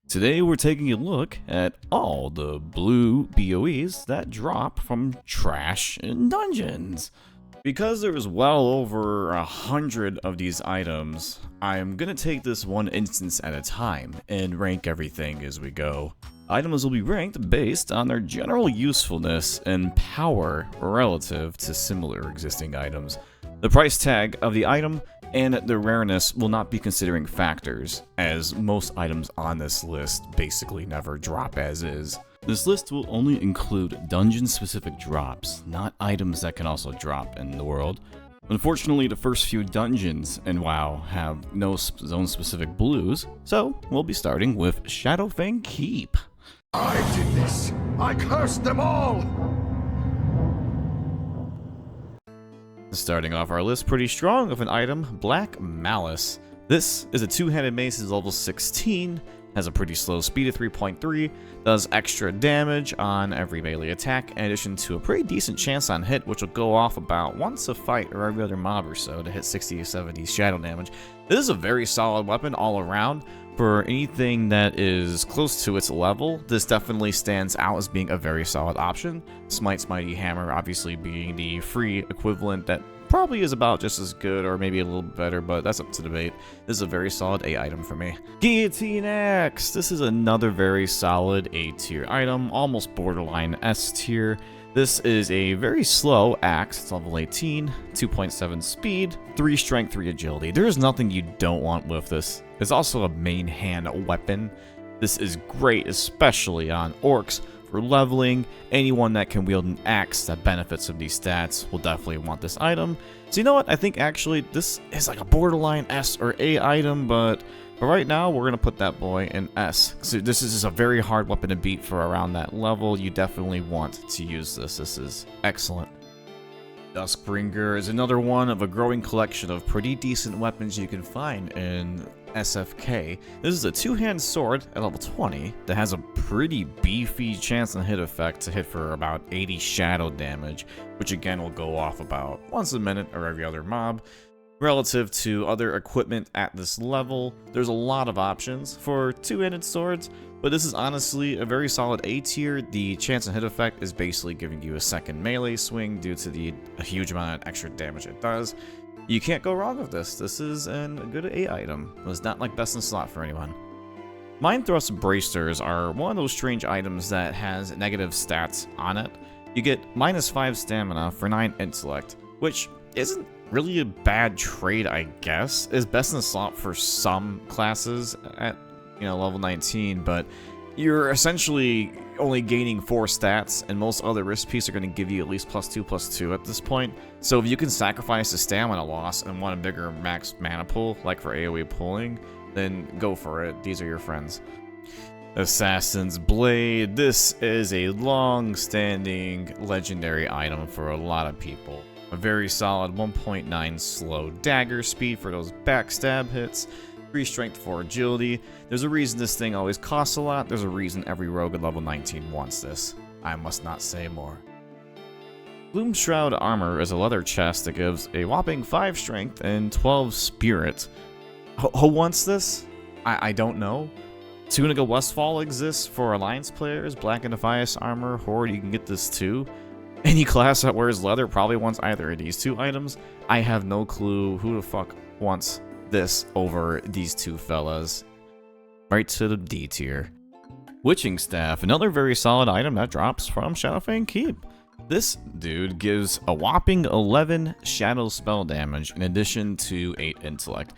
Today we're taking a look at all the blue BoEs that drop from trash in dungeons. Because there is well over 100 of these items, I'm gonna take this one instance at a time and rank everything as we go. Items will be ranked based on their general usefulness and power relative to similar existing items. The price tag of the item and the rareness will not be considering factors, as most items on this list basically never drop as is. This list will only include dungeon-specific drops, not items that can also drop in the world. Unfortunately, the first few dungeons in WoW have no zone-specific blues, so we'll be starting with Shadowfang Keep. I did this! I cursed them all! Starting off our list pretty strong with an item, Black Malice. This is a two-handed mace, is level 16, has a pretty slow speed of 3.3, does extra damage on every melee attack, in addition to a pretty decent chance on hit, which will go off about once a fight or every other mob or so to hit 60 to 70 shadow damage. This is a very solid weapon all around. For anything that is close to its level, this definitely stands out as being a very solid option. Smite's Mighty Hammer obviously being the free equivalent that probably is about just as good or maybe a little better, but that's up to debate. This is a very solid A item for me. Guillotine Axe! This is another very solid A tier item, almost borderline S tier. This is a very slow axe, it's level 18, 2.7 speed, 3 strength, 3 agility. There is nothing you don't want with this. It's also a main hand weapon. This is great, especially on orcs, for leveling. Anyone that can wield an axe that benefits from these stats will definitely want this item. So you know what, I think actually this is like a borderline S or A item, but for right now, we're going to put that boy in S. So this is just a very hard weapon to beat for around that level. You definitely want to use this. This is excellent. Duskbringer is another one of a growing collection of pretty decent weapons you can find in SFK. This is a two-hand sword at level 20 that has a pretty beefy chance on hit effect to hit for about 80 shadow damage, which again will go off about once a minute or every other mob. Relative to other equipment at this level, there's a lot of options for two-handed swords, but this is honestly a very solid A tier. The chance and hit effect is basically giving you a second melee swing due to the huge amount of extra damage it does. You can't go wrong with this. This is a good A item. It's not like best in slot for anyone. Mind Thrust Bracers are one of those strange items that has negative stats on it. You get -5 stamina for 9 intellect, which isn't really a bad trade, I guess. It's best in the slot for some classes at, level 19, but you're essentially only gaining 4 stats, and most other recipes are going to give you at least +2/+2 at this point. So if you can sacrifice the stamina loss and want a bigger max mana pool, like for AoE pulling, then go for it. These are your friends. Assassin's Blade. This is a long-standing legendary item for a lot of people. A very solid 1.9 slow dagger speed for those backstab hits, 3 strength, 4 agility. There's a reason this thing always costs a lot. There's a reason every rogue at level 19 wants this. I must not say more. Gloomshroud Armor is a leather chest that gives a whopping 5 strength and 12 spirit. Who wants this? I don't know. Tunica Westfall exists for Alliance players. Black and Defias Armor, Horde, you can get this too. Any class that wears leather probably wants either of these two items. I have no clue who the fuck wants this over these two fellas. Right to the D tier. Witching Staff, another very solid item that drops from Shadowfang Keep. This dude gives a whopping 11 shadow spell damage in addition to 8 intellect.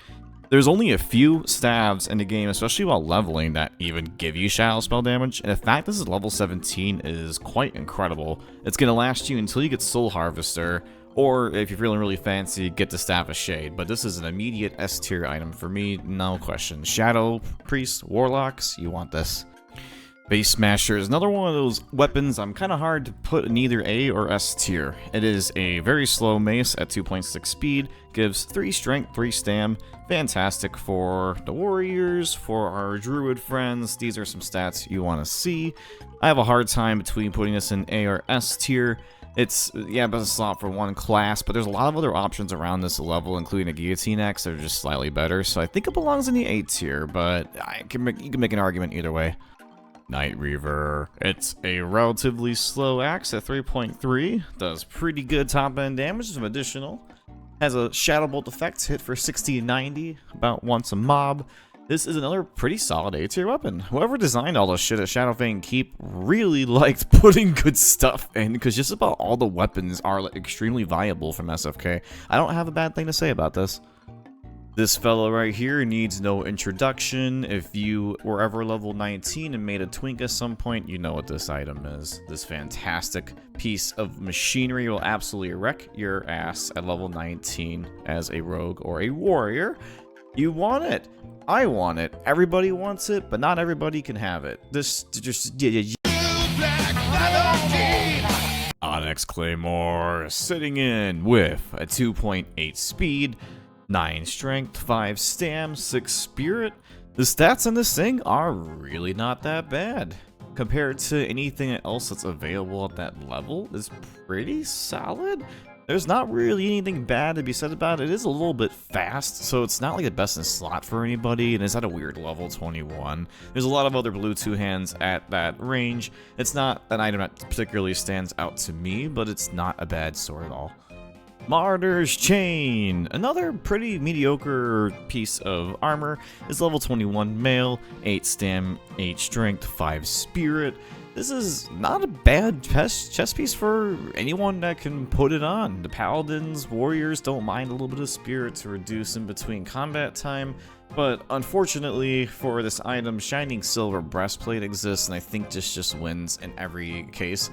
There's only a few staves in the game, especially while leveling, that even give you shadow spell damage, and the fact this is level 17 is quite incredible. It's going to last you until you get Soul Harvester, or if you're feeling really fancy, get the Staff of Shade, but this is an immediate S tier item for me, no question. Shadow Priests, Warlocks, you want this. Base Smasher is another one of those weapons I'm kind of hard to put in either A or S tier. It is a very slow mace at 2.6 speed, gives 3 strength, 3 stam. Fantastic for the warriors, for our druid friends. These are some stats you want to see. I have a hard time between putting this in A or S tier. It's, yeah, best slot for one class, but there's a lot of other options around this level, including a Guillotine Axe that are just slightly better. So I think it belongs in the A tier, but you can make an argument either way. Night Reaver. It's a relatively slow axe at 3.3. Does pretty good top end damage, some additional. Has a Shadow Bolt effect, hit for 60 and 90, about once a mob. This is another pretty solid A tier weapon. Whoever designed all this shit at Shadowfang Keep really liked putting good stuff in, because just about all the weapons are extremely viable from SFK. I don't have a bad thing to say about this. This fellow right here needs no introduction. If you were ever level 19 and made a twink at some point, you know what this item is. This fantastic piece of machinery will absolutely wreck your ass at level 19 as a rogue or a warrior. You want it. I want it. Everybody wants it, but not everybody can have it. This just... Onyx Claymore sitting in with a 2.8 speed, 9 strength, 5 stam, 6 spirit. The stats on this thing are really not that bad. Compared to anything else that's available at that level, is pretty solid. There's not really anything bad to be said about it. It is a little bit fast, so it's not like the best in slot for anybody, and it's at a weird level 21. There's a lot of other blue two-hands at that range. It's not an item that particularly stands out to me, but it's not a bad sword at all. Martyr's Chain, another pretty mediocre piece of armor, is level 21 male, 8 stam, 8 strength, 5 spirit. This is not a bad chest piece for anyone that can put it on. The paladins, warriors don't mind a little bit of spirit to reduce in between combat time, but unfortunately for this item, Shining Silver Breastplate exists, and I think this just wins in every case.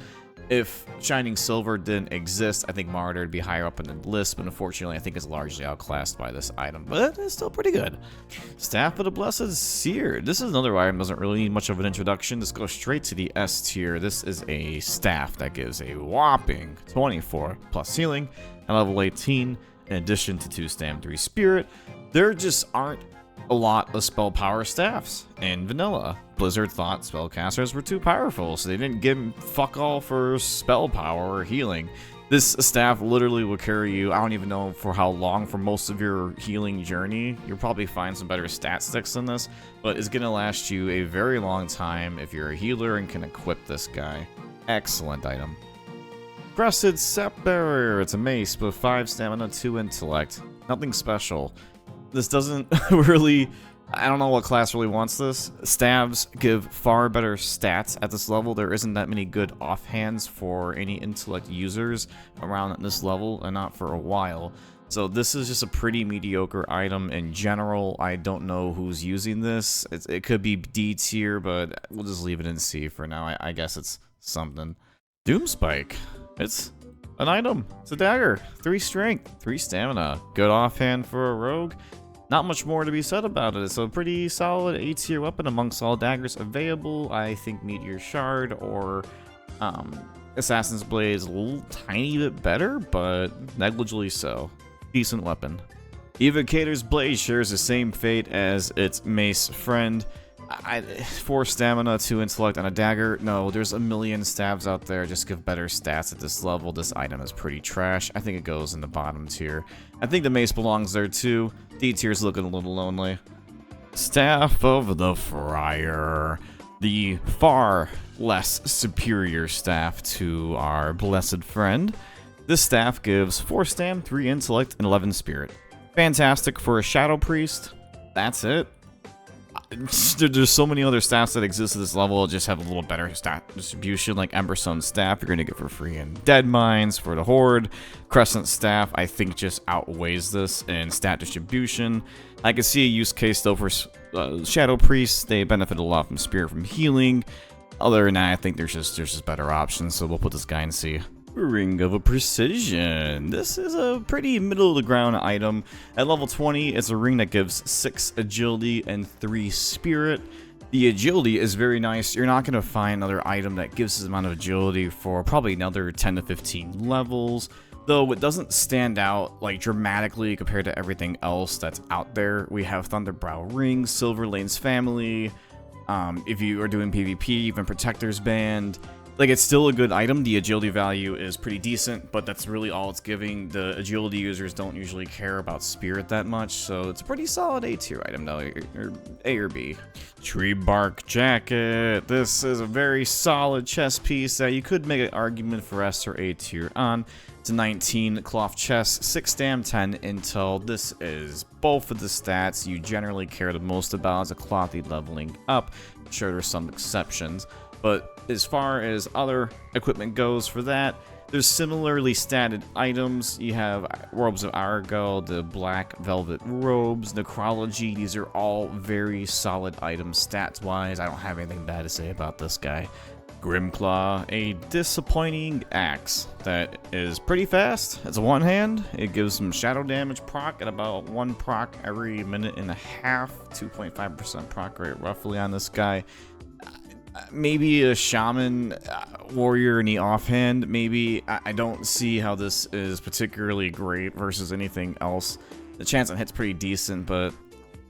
If Shining Silver didn't exist, I think Martyr would be higher up in the list, but unfortunately I think it's largely outclassed by this item, but it's still pretty good. Staff of the Blessed Seer. This is another item that doesn't really need much of an introduction. This goes straight to the S tier. This is a staff that gives a whopping 24 plus healing at level 18, in addition to 2 stam, 3 spirit. There just aren't a lot of spell power staffs in vanilla. Blizzard thought spellcasters were too powerful, so they didn't give them fuck all for spell power or healing. This staff literally will carry you, I don't even know for how long, for most of your healing journey. You'll probably find some better stat sticks than this, but it's gonna last you a very long time if you're a healer and can equip this guy. Excellent item. Crested Sap Barrier. It's a mace with 5 stamina, 2 intellect. Nothing special. This doesn't really, I don't know what class really wants this. Stabs give far better stats at this level. There isn't that many good offhands for any intellect users around at this level, and not for a while. So this is just a pretty mediocre item in general. I don't know who's using this. It could be D tier, but we'll just leave it in C for now. I guess it's something. Doomspike. It's an item. It's a dagger. 3 strength, 3 stamina. Good offhand for a rogue. Not much more to be said about it. It's a pretty solid A tier weapon amongst all daggers available. I think Meteor Shard or Assassin's Blade is a little tiny bit better, but negligibly so. Decent weapon. Evocator's Blade shares the same fate as its mace friend. 4 stamina, 2 intellect, and a dagger. No, there's a million stabs out there. Just give better stats at this level. This item is pretty trash. I think it goes in the bottom tier. I think the mace belongs there too. D tier's looking a little lonely. Staff of the Friar. The far less superior staff to our blessed friend. This staff gives 4 stam, 3 intellect, and 11 spirit. Fantastic for a shadow priest. That's it. There's so many other staffs that exist at this level just have a little better stat distribution, like Emberstone Staff you're going to get for free in Dead Mines for the Horde. Crescent Staff I think just outweighs this in stat distribution. I can see a use case though for Shadow Priests. They benefit a lot from Spirit from healing. Other than that, I think there's just better options, so we'll put this guy in C. Ring of a Precision. This is a pretty middle of the ground item. At level 20, it's a ring that gives 6 agility and 3 spirit. The agility is very nice. You're not going to find another item that gives this amount of agility for probably another 10 to 15 levels. Though it doesn't stand out like dramatically compared to everything else that's out there. We have Thunderbrow Rings, Silver Lane's Family. If you are doing PvP, even Protector's Band. Like, it's still a good item. The agility value is pretty decent, but that's really all it's giving. The agility users don't usually care about Spirit that much, so it's a pretty solid A tier item, though, or A or B. Tree Bark Jacket. This is a very solid chest piece that you could make an argument for S or A tier on. It's a 19 cloth chest, 6 stam, 10 intel. This is both of the stats you generally care the most about as a clothy leveling up. I'm sure there's some exceptions. But as far as other equipment goes for that, there's similarly statted items. You have Robes of Argo, the Black Velvet Robes, Necrology. These are all very solid items stats-wise. I don't have anything bad to say about this guy. Grimclaw, a disappointing axe that is pretty fast. It's a one-hand. It gives some shadow damage proc at about 1 proc every minute and a half. 2.5% proc rate roughly on this guy. Maybe a shaman warrior in the offhand. Maybe I don't see how this is particularly great versus anything else. The chance on hit's pretty decent, but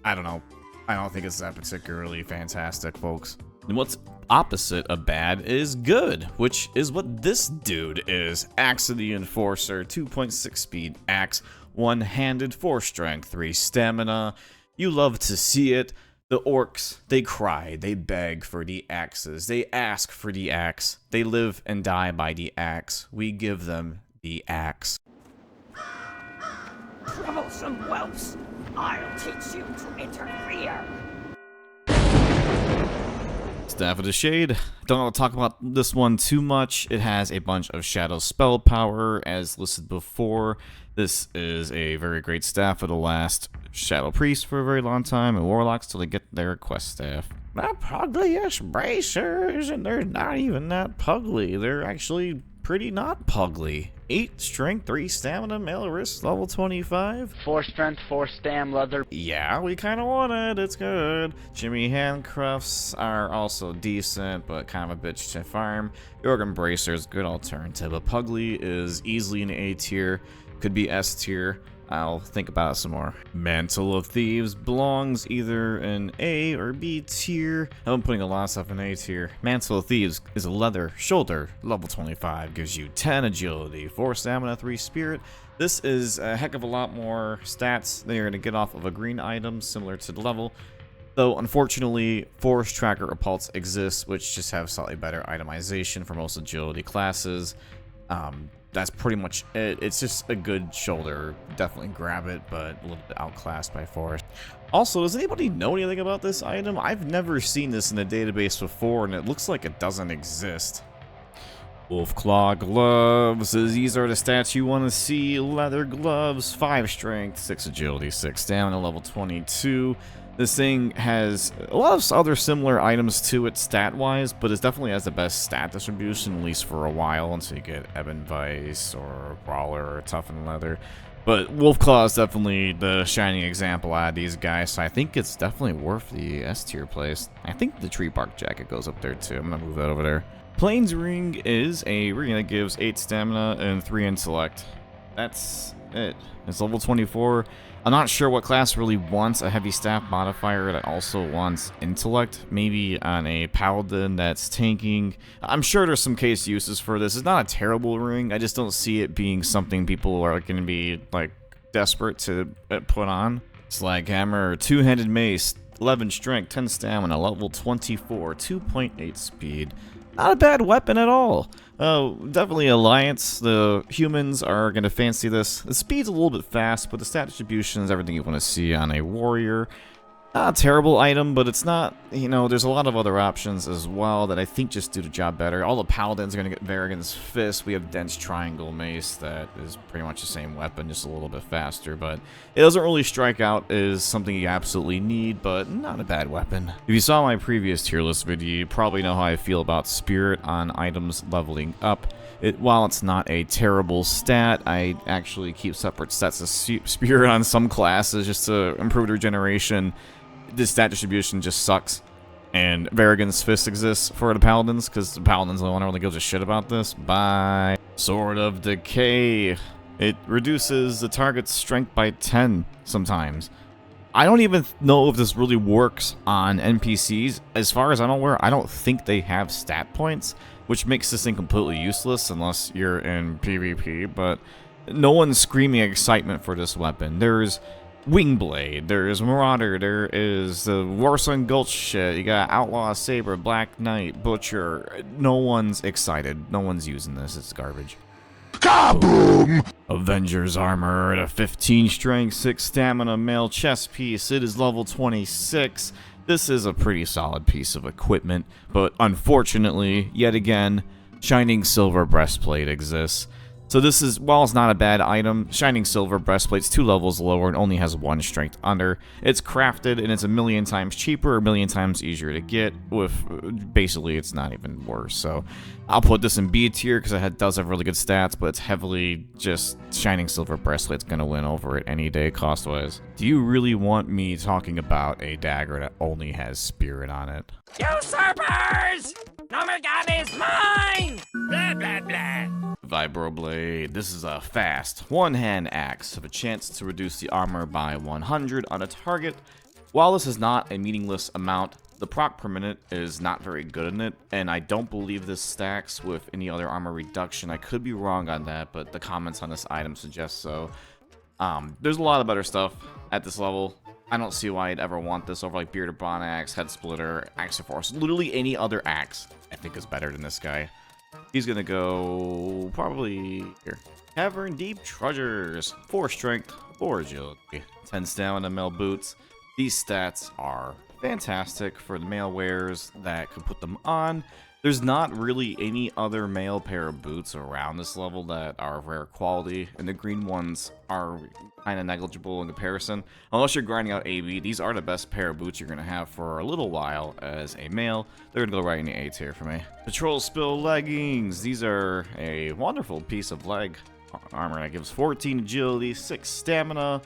I don't know. I don't think it's that particularly fantastic, folks. And what's opposite of bad is good, which is what this dude is. Axe of the Enforcer, 2.6 speed axe, one-handed, 4 strength, 3 stamina. You love to see it. The orcs, they cry, they beg for the axes, they ask for the axe, they live and die by the axe. We give them the axe. Troublesome whelps, I'll teach you to interfere. Staff of the Shade. Don't want to talk about this one too much. It has a bunch of shadow spell power as listed before. This is a very great staff. It'll last Shadow Priest for a very long time and Warlocks till they get their quest staff. Not pugliest bracers, and they're not even that pugly. They're actually pretty not pugly. 8 strength, 3 stamina, male wrist, level 25. 4 strength, 4 stam, leather. Yeah, we kind of want it. It's good. Jimmy handcuffs are also decent, but kind of a bitch to farm. Yorgan Bracers, good alternative. But Pugly is easily an A tier. Could be S tier. I'll think about it some more. Mantle of Thieves belongs either in A or B tier. I'm putting a lot of stuff in A tier. Mantle of Thieves is a leather shoulder, level 25, gives you 10 agility, 4 stamina, 3 spirit. This is a heck of a lot more stats that you're going to get off of a green item, similar to the level. Though, unfortunately, Force Tracker or Pulse exists, which just have slightly better itemization for most agility classes. That's pretty much it. It's just a good shoulder. Definitely grab it, but a little bit outclassed by Force. Also, does anybody know anything about this item? I've never seen this in the database before, and it looks like it doesn't exist. Wolfclaw Gloves. These are the stats you want to see. Leather gloves, 5 strength, 6 agility, 6 stamina, level 22. This thing has a lot of other similar items to it stat-wise, but it definitely has the best stat distribution, at least for a while, until you get Ebon Vice or Brawler or Toughened Leather. But Wolfclaw is definitely the shining example out of these guys, so I think it's definitely worth the S tier place. I think the Tree Bark Jacket goes up there too. I'm gonna move that over there. Plains Ring is a ring that gives 8 stamina and 3 intellect. That's it. It's level 24. I'm not sure what class really wants a heavy staff modifier that also wants intellect. Maybe on a paladin that's tanking. I'm sure there's some case uses for this. It's not a terrible ring. I just don't see it being something people are going to be like desperate to put on. Slaghammer, two-handed mace, 11 strength, 10 stamina, level 24, 2.8 speed. Not a bad weapon at all. Definitely Alliance. The humans are going to fancy this. The speed's a little bit fast, but the stat distribution is everything you want to see on a warrior. Not a terrible item, but it's not, you know, there's a lot of other options as well that I think just do the job better. All the paladins are going to get Varrigan's Fist. We have Dense Triangle Mace that is pretty much the same weapon, just a little bit faster, but it doesn't really strike out as something you absolutely need, but not a bad weapon. If you saw my previous tier list video, you probably know how I feel about Spirit on items leveling up. While it's not a terrible stat, I actually keep separate sets of Spirit on some classes just to improve regeneration. This stat distribution just sucks. And Varrigan's Fist exists for the Paladins, because the Paladins are the one who really gives a shit about this. Bye. Sword of Decay. It reduces the target's strength by 10 sometimes. I don't even know if this really works on NPCs. As far as I'm aware, I don't think they have stat points, which makes this thing completely useless unless you're in PvP, but no one's screaming excitement for this weapon. There's Wingblade, there's Marauder, there is the Warsun Gulch shit, you got Outlaw, Saber, Black Knight, Butcher. No one's excited. No one's using this. It's garbage. Kaboom! Avenger's Armor at a 15 strength, 6 stamina mail chest piece. It is level 26. This is a pretty solid piece of equipment, but unfortunately, yet again, Shining Silver Breastplate exists. So this is, while it's not a bad item, Shining Silver Breastplate's 2 levels lower and only has 1 strength under. It's crafted and it's a million times cheaper, a million times easier to get, with basically it's not even worse. So I'll put this in B tier because it does have really good stats, but it's heavily just Shining Silver Breastplate's gonna win over it any day cost-wise. Do you really want me talking about a dagger that only has spirit on it? Usurpers! Gnomeragon is mine! Blah, blah, blah. Vibroblade. This is a fast one-hand axe with a chance to reduce the armor by 100 on a target. While this is not a meaningless amount, the proc per minute is not very good in it, and I don't believe this stacks with any other armor reduction. I could be wrong on that, but the comments on this item suggest so. There's a lot of better stuff at this level. I don't see why I'd ever want this over like Bearded Bronze Axe, Head Splitter, Axe of Force. Literally any other axe I think is better than this guy. He's gonna go probably here. Cavern Deep Treasures. 4 strength, 4 agility, 10 stamina, mail boots. These stats are fantastic for the male wearers that could put them on. There's not really any other male pair of boots around this level that are rare quality, and the green ones are kind of negligible in comparison. Unless you're grinding out AB, these are the best pair of boots you're going to have for a little while as a male. They're going to go right in the A tier for me. Patrol Spill Leggings. These are a wonderful piece of leg armor that gives 14 agility, 6 stamina.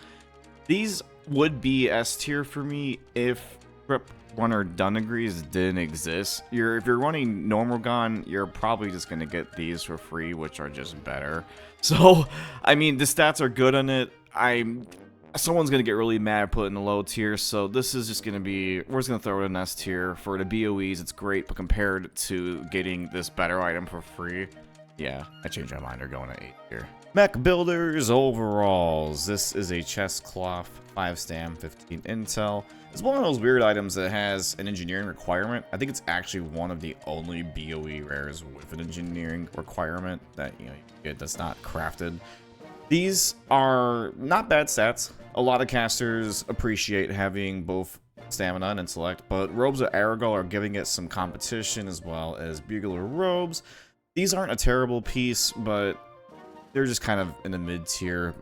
These would be S tier for me if Prep Runner Dunagrees didn't exist. If you're running Gnomeragon, you're probably just gonna get these for free, which are just better. So, I mean, the stats are good on it. Someone's gonna get really mad putting the low tier, so this is just gonna be, we're just gonna throw it in S tier. For the BoEs, it's great, but compared to getting this better item for free, yeah, I changed my mind. They're going to 8 tier. Mech Builder's Overalls. This is a chest cloth, 5 stam, 15 intel. It's one of those weird items that has an engineering requirement. I think it's actually one of the only BoE rares with an engineering requirement that you get that's not crafted. These are not bad stats. A lot of casters appreciate having both stamina and intellect, but Robes of Aragal are giving it some competition, as well as Bugler Robes. These aren't a terrible piece, but they're just kind of in the mid tier.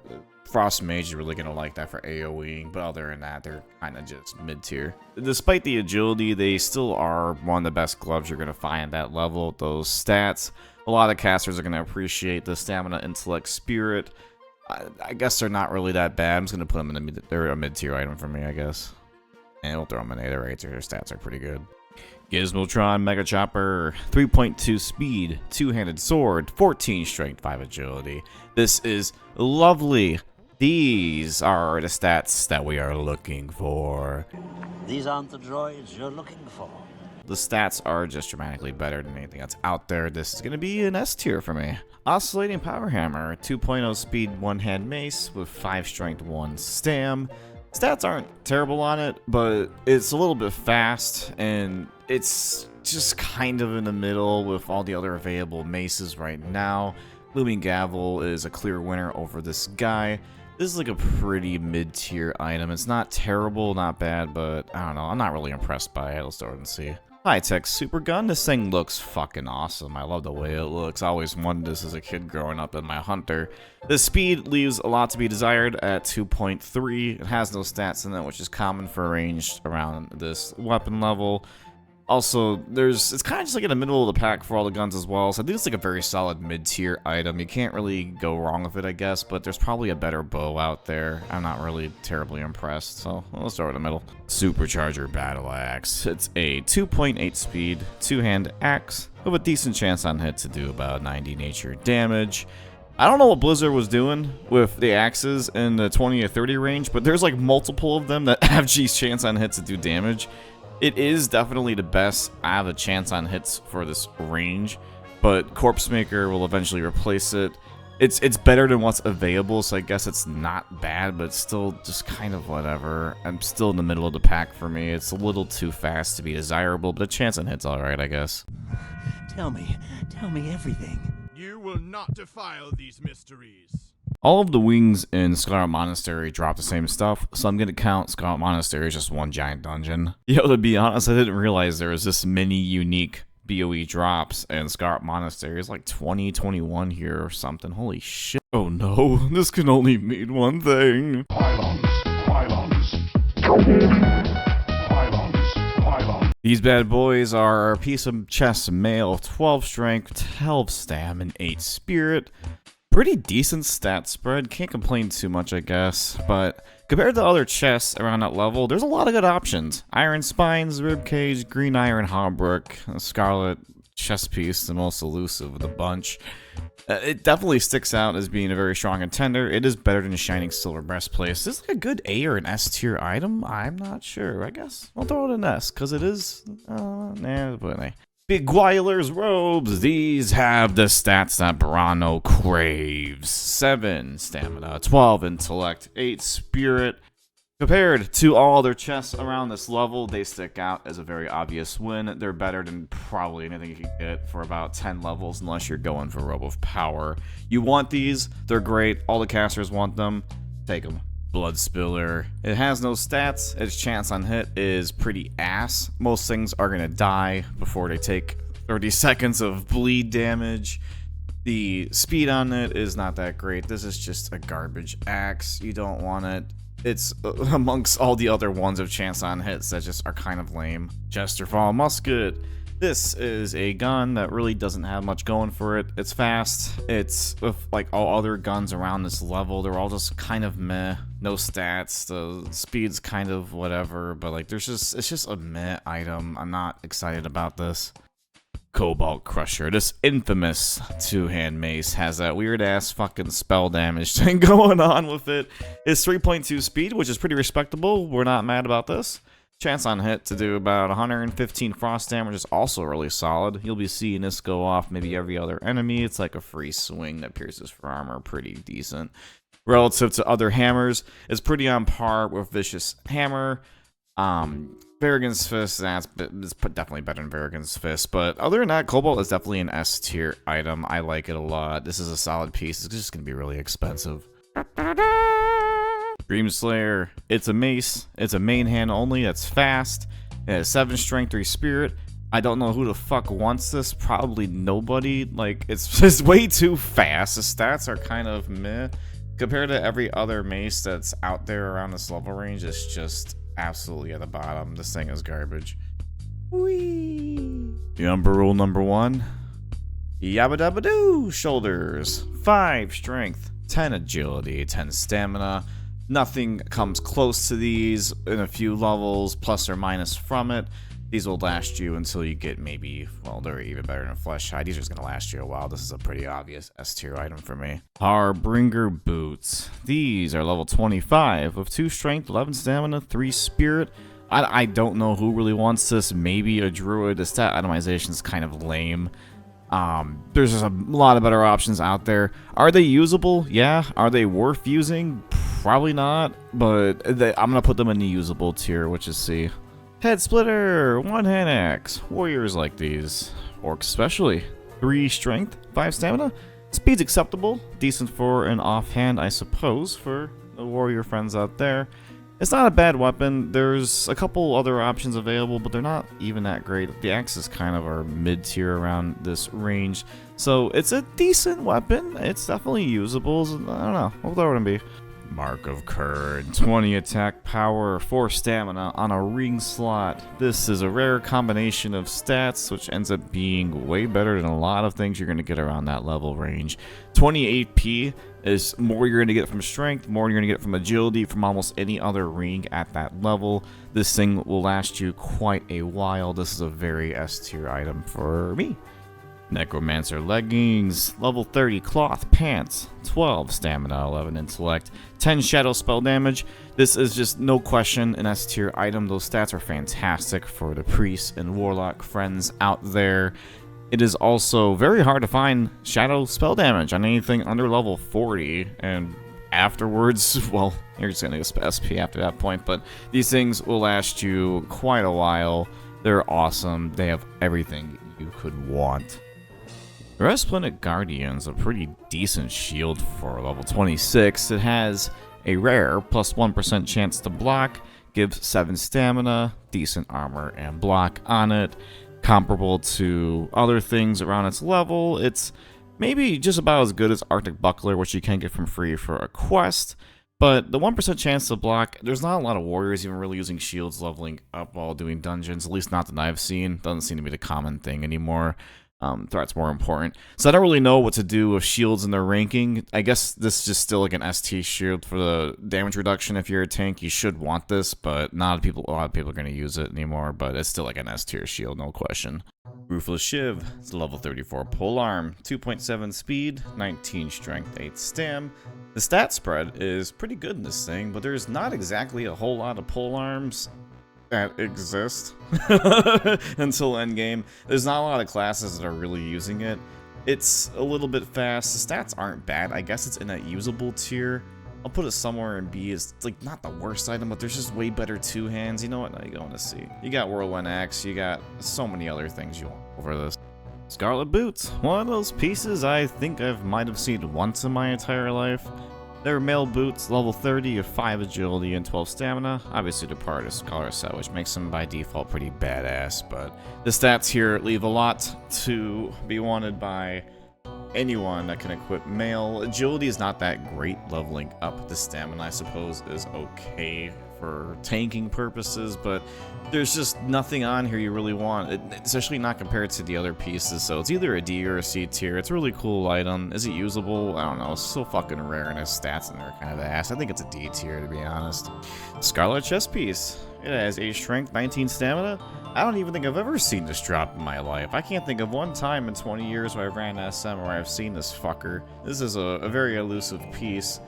Frost Mage is really going to like that for AoEing, but other than that, they're kind of just mid-tier. Despite the agility, they still are one of the best gloves you're going to find at that level. Those stats, a lot of casters are going to appreciate the stamina, intellect, spirit. I guess they're not really that bad. I'm just going to put them in the they're a mid-tier item for me, I guess. And we'll throw them in A. Their stats are pretty good. Gizmotron Mega Chopper, 3.2 speed, 2-handed sword, 14 strength, 5 agility. This is lovely. These are the stats that we are looking for. These aren't the droids you're looking for. The stats are just dramatically better than anything that's out there. This is going to be an S tier for me. Oscillating Power Hammer, 2.0 speed, 1-hand mace with 5 strength, 1 stam. Stats aren't terrible on it, but it's a little bit fast, and it's just kind of in the middle with all the other available maces right now. Looming Gavel is a clear winner over this guy. This is like a pretty mid-tier item. It's not terrible, not bad, but I don't know. I'm not really impressed by it. Let's start and see. High-tech super gun. This thing looks fucking awesome. I love the way it looks. I always wanted this as a kid growing up in my hunter. The speed leaves a lot to be desired at 2.3. It has no stats in it, which is common for ranged around this weapon level. Also, it's kind of just like in the middle of the pack for all the guns as well, so I think it's like a very solid mid-tier item. You can't really go wrong with it, I guess, but there's probably a better bow out there. I'm not really terribly impressed, so let's start with the middle. Supercharger Battle Axe. It's a 2.8 speed, two-hand axe with a decent chance on hit to do about 90 nature damage. I don't know what Blizzard was doing with the axes in the 20 or 30 range, but there's like multiple of them that have G's chance on hit to do damage. It is definitely the best I have a chance on hits for this range, but Corpse Maker will eventually replace it. It's better than what's available, so I guess it's not bad, but it's still just kind of whatever. I'm still in the middle of the pack for me. It's a little too fast to be desirable, but the chance on hit's alright, I guess. Tell me everything. You will not defile these mysteries. All of the wings in Scarlet Monastery drop the same stuff, so I'm gonna count Scarlet Monastery as just one giant dungeon. Yo, to be honest, I didn't realize there was this many unique BoE drops, and Scarlet Monastery is like 2021 here or something. Holy shit. Oh no, this can only mean one thing. Pylons. These bad boys are a piece of chest mail, 12 strength, 12 stam, and 8 spirit. Pretty decent stat spread, can't complain too much I guess, but compared to other chests around that level, there's a lot of good options. Iron Spines, Ribcage, Green Iron Hauberk, Scarlet Chest Piece, the most elusive of the bunch. It definitely sticks out as being a very strong contender. It is better than the Shining Silver Breastplate. Is this like a good A or an S tier item? I'm not sure, I guess. I'll throw it in S, because it is, nah, but anyway. Beguiler's Robes. These have the stats that Brano craves. 7 stamina, 12 intellect, 8 spirit. Compared to all other chests around this level, they stick out as a very obvious win. They're better than probably anything you can get for about 10 levels unless you're going for Robe of Power. You want these, they're great, all the casters want them, take them. Blood Spiller. It has no stats, its chance on hit is pretty ass. Most things are gonna die before they take 30 seconds of bleed damage. The speed on it is not that great. This is just a garbage axe. You don't want it. It's amongst all the other ones of chance on hits that just are kind of lame. Chesterfall Musket. This is a gun that really doesn't have much going for it. It's fast. It's with like all other guns around this level. They're all just kind of meh. No stats. The speed's kind of whatever, but like it's just a meh item. I'm not excited about this. Cobalt Crusher. This infamous two-hand mace has that weird-ass fucking spell damage thing going on with it. It's 3.2 speed, which is pretty respectable. We're not mad about this. Chance on hit to do about 115 frost damage is also really solid. You'll be seeing this go off maybe every other enemy. It's like a free swing that pierces for armor, pretty decent. Relative to other hammers, it's pretty on par with Vicious Hammer. Varrigan's Fist, that's definitely better than Varrigan's Fist, but other than that, Cobalt is definitely an S tier item. I like it a lot. This is a solid piece. It's just going to be really expensive. Dreamslayer, it's a mace, it's a main hand only, that's fast, it has 7 strength, 3 spirit. I don't know who the fuck wants this, probably nobody. Like, it's way too fast. The stats are kind of meh. Compared to every other mace that's out there around this level range, it's just absolutely at the bottom. This thing is garbage. Whee! The Umber Rule number 1. Yabba dabba doo! Shoulders. 5 strength, 10 agility, 10 stamina. Nothing comes close to these in a few levels, plus or minus from it. These will last you until you get maybe, well, they're even better than Flesh Hide. These are just going to last you a while. This is a pretty obvious S tier item for me. Harbinger Boots. These are level 25 with 2 strength, 11 stamina, 3 spirit. I don't know who really wants this. Maybe a druid. The stat itemization is kind of lame. There's just a lot of better options out there. Are they usable? Yeah. Are they worth using? Probably not, but I'm going to put them in the usable tier, which is C. Head Splitter, 1-hand axe. Warriors like these. Orcs especially. 3 strength, 5 stamina. Speed's acceptable. Decent for an offhand, I suppose, for the warrior friends out there. It's not a bad weapon. There's a couple other options available, but they're not even that great. The axes kind of are mid-tier around this range. So it's a decent weapon. It's definitely usable. I don't know. What would that be? Mark of Curd, 20 attack power, 4 stamina on a ring slot. This is a rare combination of stats, which ends up being way better than a lot of things you're going to get around that level range. 20 AP is more you're going to get from strength, more you're going to get from agility, from almost any other ring at that level. This thing will last you quite a while. This is a very S tier item for me. Necromancer leggings, level 30 cloth pants, 12 stamina, 11 intellect, 10 shadow spell damage. This is just no question an S tier item. Those stats are fantastic for the priests and warlock friends out there. It is also very hard to find shadow spell damage on anything under level 40, and afterwards, well, you're just gonna get SP after that point, but these things will last you quite a while. They're awesome. They have everything you could want. The Resplendent Guardian's a pretty decent shield for level 26. It has a rare plus 1% chance to block, gives 7 stamina, decent armor and block on it. Comparable to other things around its level, it's maybe just about as good as Arctic Buckler, which you can get from free for a quest. But the 1% chance to block, there's not a lot of warriors even really using shields leveling up while doing dungeons, at least not that I've seen. Doesn't seem to be the common thing anymore. Threat's more important. So I don't really know what to do with shields in their ranking. I guess this is just still like an ST shield for the damage reduction. If you're a tank, you should want this, but not a lot of people are going to use it anymore, but it's still like an S tier shield, no question. Ruthless Shiv, it's a level 34 polearm, 2.7 speed, 19 strength, 8 stam. The stat spread is pretty good in this thing, but there's not exactly a whole lot of polearms that exist until endgame. There's not a lot of classes that are really using it. It's a little bit fast. The stats aren't bad. I guess it's in that usable tier. I'll put it somewhere in B. It's like not the worst item, but there's just way better two hands. You know what? Now you go into C. You got Whirlwind Axe. You got so many other things you want over this. Scarlet Boots. One of those pieces I think I might have seen once in my entire life. They're male boots, level 30 of 5 agility and 12 stamina. Obviously they're part of Scholar set, which makes them by default pretty badass, but the stats here leave a lot to be wanted by anyone that can equip male. Agility is not that great. Leveling up the stamina, I suppose, is okay for tanking purposes, but there's just nothing on here you really want, especially not compared to the other pieces, so it's either a D or a C tier. It's a really cool item. Is it usable? I don't know. It's so fucking rare, and its stats in there are kind of ass. I think it's a D tier, to be honest. Scarlet chest piece. It has 8 strength, 19 stamina. I don't even think I've ever seen this drop in my life. I can't think of one time in 20 years where I've ran SM where I've seen this fucker. This is a very elusive piece.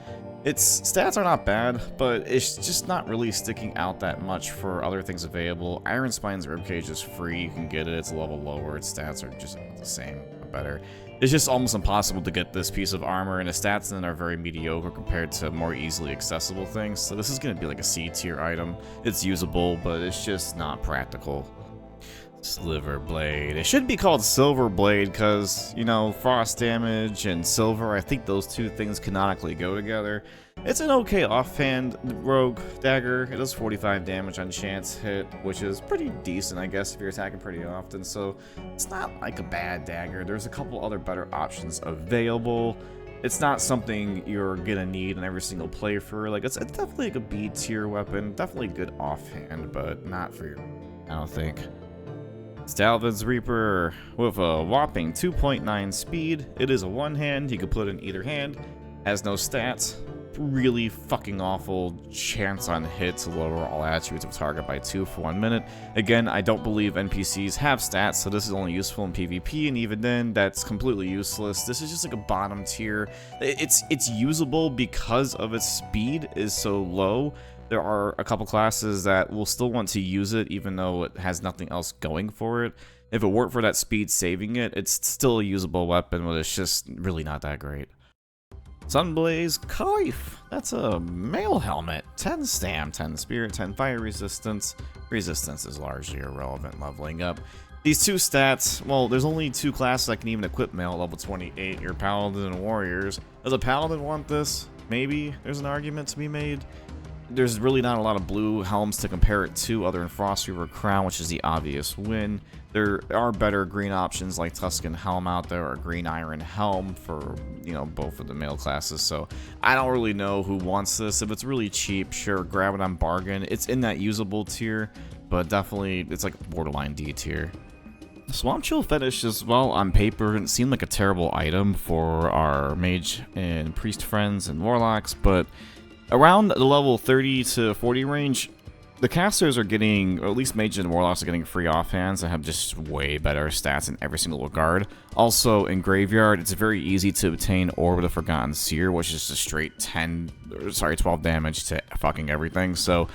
Its stats are not bad, but it's just not really sticking out that much for other things available. Iron Spine's Ribcage is free, you can get it, it's a level lower, its stats are just the same, or better. It's just almost impossible to get this piece of armor, and the stats then are very mediocre compared to more easily accessible things, so this is going to be like a C tier item. It's usable, but it's just not practical. Sliver Blade. It should be called Silver Blade because, you know, frost damage and silver, I think those two things canonically go together. It's an okay offhand rogue dagger. It does 45 damage on chance hit, which is pretty decent, I guess, if you're attacking pretty often. So it's not like a bad dagger. There's a couple other better options available. It's not something you're gonna need in every single playthrough. Like, it's definitely like a B tier weapon. Definitely good offhand, but not for your, I don't think. Stalvin's Reaper with a whopping 2.9 speed. It is a one-hand, you can put it in either hand. Has no stats. Really fucking awful chance on hit to lower all attributes of target by 2 for 1 minute. Again, I don't believe NPCs have stats, so this is only useful in PvP, and even then, that's completely useless. This is just like a bottom tier. It's usable because of its speed is so low. There are a couple classes that will still want to use it even though it has nothing else going for it. If it weren't for that speed saving it, it's still a usable weapon, but it's just really not that great. Sunblaze Kaif. That's a male helmet. 10 stam, 10 spirit, 10 fire resistance. Resistance is largely irrelevant leveling up. These two stats, well, there's only 2 classes I can even equip male at level 28. Your Paladin and Warriors. Does a Paladin want this? Maybe. There's an argument to be made. there's really not a lot of blue helms to compare it to other than Frostweaver Crown, which is the obvious win. There are better green options like Tuscan Helm out there, or Green Iron Helm for, you know, both of the male classes. So I don't really know who wants this. If it's really cheap, sure, grab it on bargain. It's in that usable tier, but definitely it's like borderline D tier. Swamp Chill Fetish as well, on paper, didn't seem like a terrible item for our mage and priest friends and warlocks, but around the level 30 to 40 range, the casters are getting, or at least mages and warlocks are getting free offhands that have just way better stats in every single regard. Also, in Graveyard, it's very easy to obtain Orb of the Forgotten Seer, which is a straight 12 damage to fucking everything, so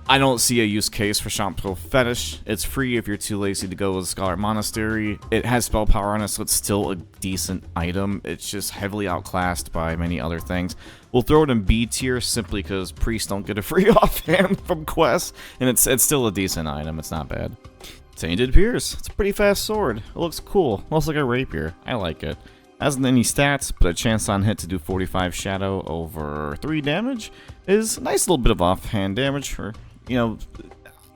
I don't see a use case for Swamp Chill Fetish. It's free if you're too lazy to go with Scarlet Monastery. It has spell power on it, so it's still a decent item. It's just heavily outclassed by many other things. We'll throw it in B tier simply because priests don't get a free offhand from quests, and it's still a decent item. It's not bad. Tainted Pierce. It's a pretty fast sword. It looks cool. Looks like a rapier. I like it. Hasn't any stats, but a chance on hit to do 45 shadow over 3 damage is a nice little bit of offhand damage for, you know,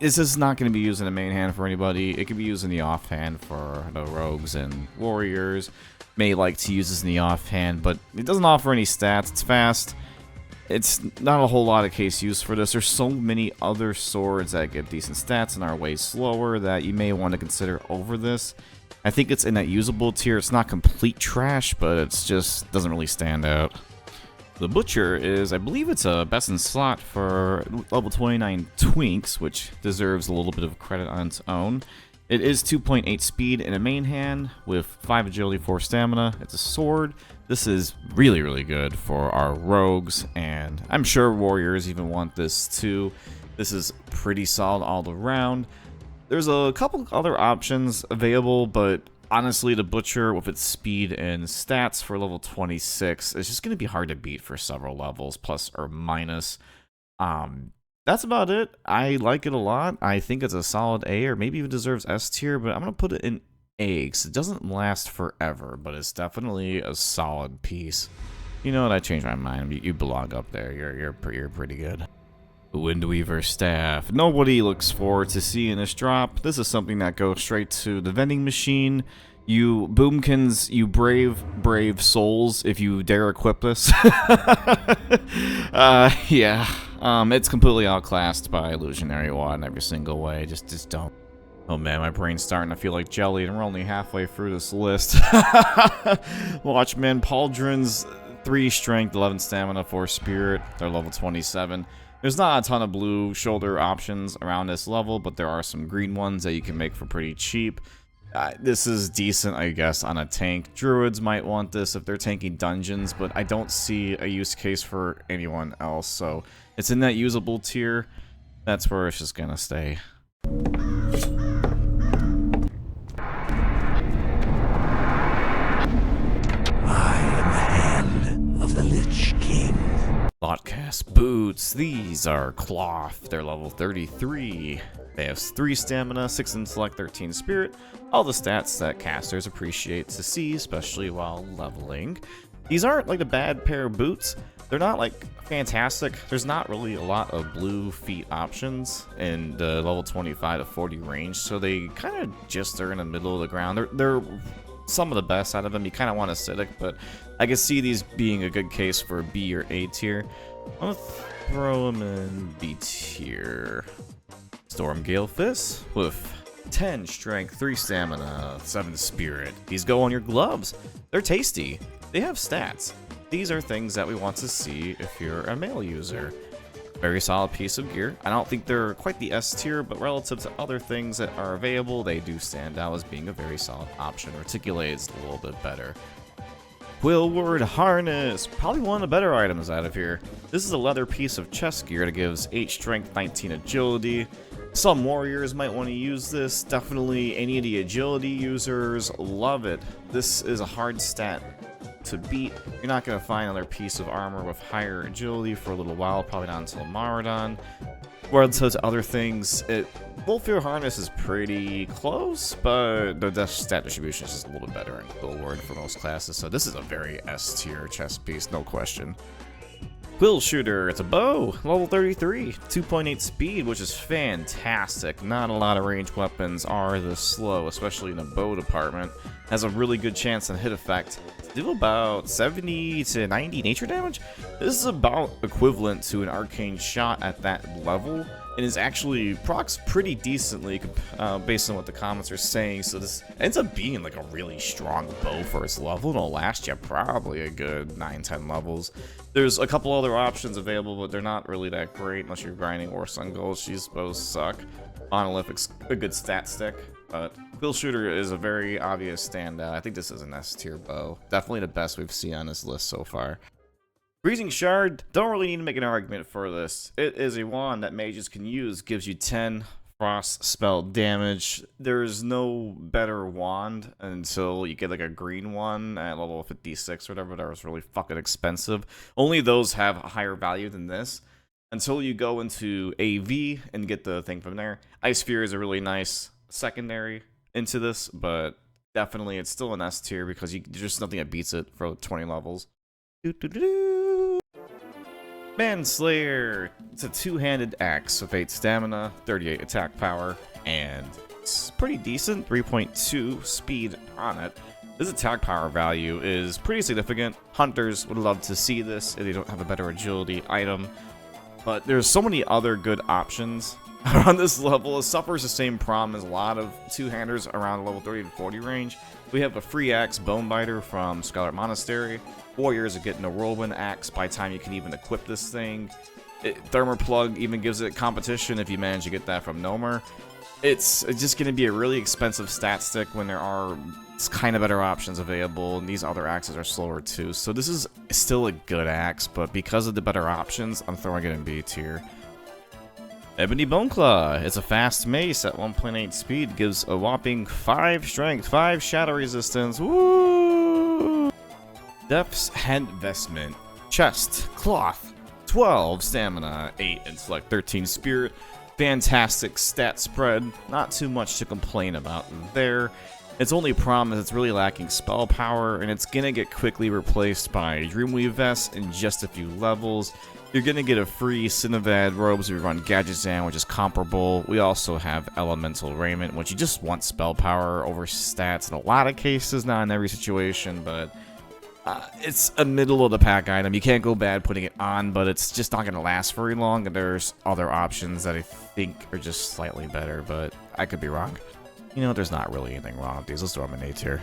this is not going to be used in the main hand for anybody. It can be used in the offhand for the rogues and warriors. May like to use this in the offhand, but it doesn't offer any stats. It's fast. It's not a whole lot of case use for this. There's so many other swords that get decent stats and are way slower that you may want to consider over this. I think it's in that usable tier. It's not complete trash, but it's just doesn't really stand out. The Butcher is, I believe it's a best in slot for level 29 Twinks, which deserves a little bit of credit on its own. It is 2.8 speed in a main hand with 5 agility, 4 stamina. It's a sword. This is really, really good for our rogues, and I'm sure warriors even want this too. This is pretty solid all around. There's a couple other options available, but honestly, the Butcher, with its speed and stats for level 26, is just going to be hard to beat for several levels, plus or minus. That's about it. I like it a lot. I think it's a solid A, or maybe even deserves S tier, but I'm going to put it in A, because it doesn't last forever, but it's definitely a solid piece. You know what? I changed my mind. You belong up there. You're pretty good. The Windweaver Staff. Nobody looks forward to seeing this drop. This is something that goes straight to the vending machine. You boomkins, you brave souls, if you dare equip this. Yeah. It's completely outclassed by Illusionary Wad in every single way. Just don't. Oh man, my brain's starting to feel like jelly, and we're only halfway through this list. Watchman Pauldron's 3 strength, 11 stamina, 4 spirit. They're level 27. There's not a ton of blue shoulder options around this level, but there are some green ones that you can make for pretty cheap. This is decent, I guess, on a tank. Druids might want this if they're tanking dungeons, but I don't see a use case for anyone else, so it's in that usable tier. That's where it's just gonna stay. Thoughtcast Boots. These are cloth. They're level 33. They have 3 stamina, 6 intellect, 13 spirit. All the stats that casters appreciate to see, especially while leveling. These aren't like a bad pair of boots. They're not like fantastic. There's not really a lot of blue feet options in the level 25 to 40 range, so they kind of just are in the middle of the ground. They're some of the best out of them. You kind of want acidic, but I can see these being a good case for B or A tier. I'll throw them in B tier. Stormgale Fist with 10 strength, 3 stamina, 7 spirit. These go on your gloves. They're tasty. They have stats. These are things that we want to see if you're a male user. Very solid piece of gear. I don't think they're quite the S tier, but relative to other things that are available, they do stand out as being a very solid option. Articulate's a little bit better. Quillward Harness, probably one of the better items out of here. This is a leather piece of chest gear that gives 8 strength, 19 agility. Some warriors might want to use this. Definitely any of the agility users love it. This is a hard stat to beat. You're not going to find another piece of armor with higher agility for a little while, probably not until Maraudon. Whereas to other things, Wolfear Harness is pretty close, but the stat distribution is just a little bit better in Quillward for most classes, so this is a very S tier chest piece, no question. Quill Shooter, it's a bow, level 33, 2.8 speed, which is fantastic. Not a lot of ranged weapons are this slow, especially in a bow department. Has a really good chance on hit effect. Do about 70 to 90 nature damage. This is about equivalent to an arcane shot at that level, and is actually procs pretty decently based on what the comments are saying. So this ends up being like a really strong bow for its level. It'll last you probably a good 9-10 levels. There's a couple other options available, but they're not really that great unless you're grinding or Sun Goals. These bows suck. Monolithic's a good stat stick, but Quill Shooter is a very obvious standout. I think this is an S tier bow. Definitely the best we've seen on this list so far. Freezing Shard, don't really need to make an argument for this. It is a wand that mages can use, gives you 10 frost spell damage. There's no better wand until you get like a green one at level 56 or whatever. That was really fucking expensive. Only those have a higher value than this. Until you go into AV and get the thing from there. Ice Sphere is a really nice secondary into this, but definitely it's still an S tier because there's just nothing that beats it for 20 levels. Manslayer. It's a two-handed axe with 8 stamina, 38 attack power, and it's pretty decent, 3.2 speed on it. This attack power value is pretty significant. Hunters would love to see this if they don't have a better agility item, but there's so many other good options around this level. It suffers the same problem as a lot of two-handers around level 30 to 40 range. We have a free axe Bonebiter from Scarlet Monastery. Warriors are getting a whirlwind axe by the time you can even equip this thing. Thermoplug even gives it competition if you manage to get that from Gnomer. It's just going to be a really expensive stat stick when there are kind of better options available, and these other axes are slower too. So this is still a good axe, but because of the better options, I'm throwing it in B tier. Ebony Boneclaw. It's a fast mace at 1.8 speed, gives a whopping 5 strength, 5 shadow resistance. Woo! Depths Head Vestment. Chest, cloth, 12 stamina, 8 intellect, 13 spirit. Fantastic stat spread. Not too much to complain about there. Its only problem is it's really lacking spell power, and it's gonna get quickly replaced by Dreamweave Vest in just a few levels. You're gonna get a free Cinevad robes if you run Gadgetzan, which is comparable. We also have Elemental Raiment, which you just want spell power over stats in a lot of cases, not in every situation, but it's a middle of the pack item. You can't go bad putting it on, but it's just not gonna last very long, and there's other options that I think are just slightly better, but I could be wrong. You know, there's not really anything wrong with these. Let's throw them in A tier.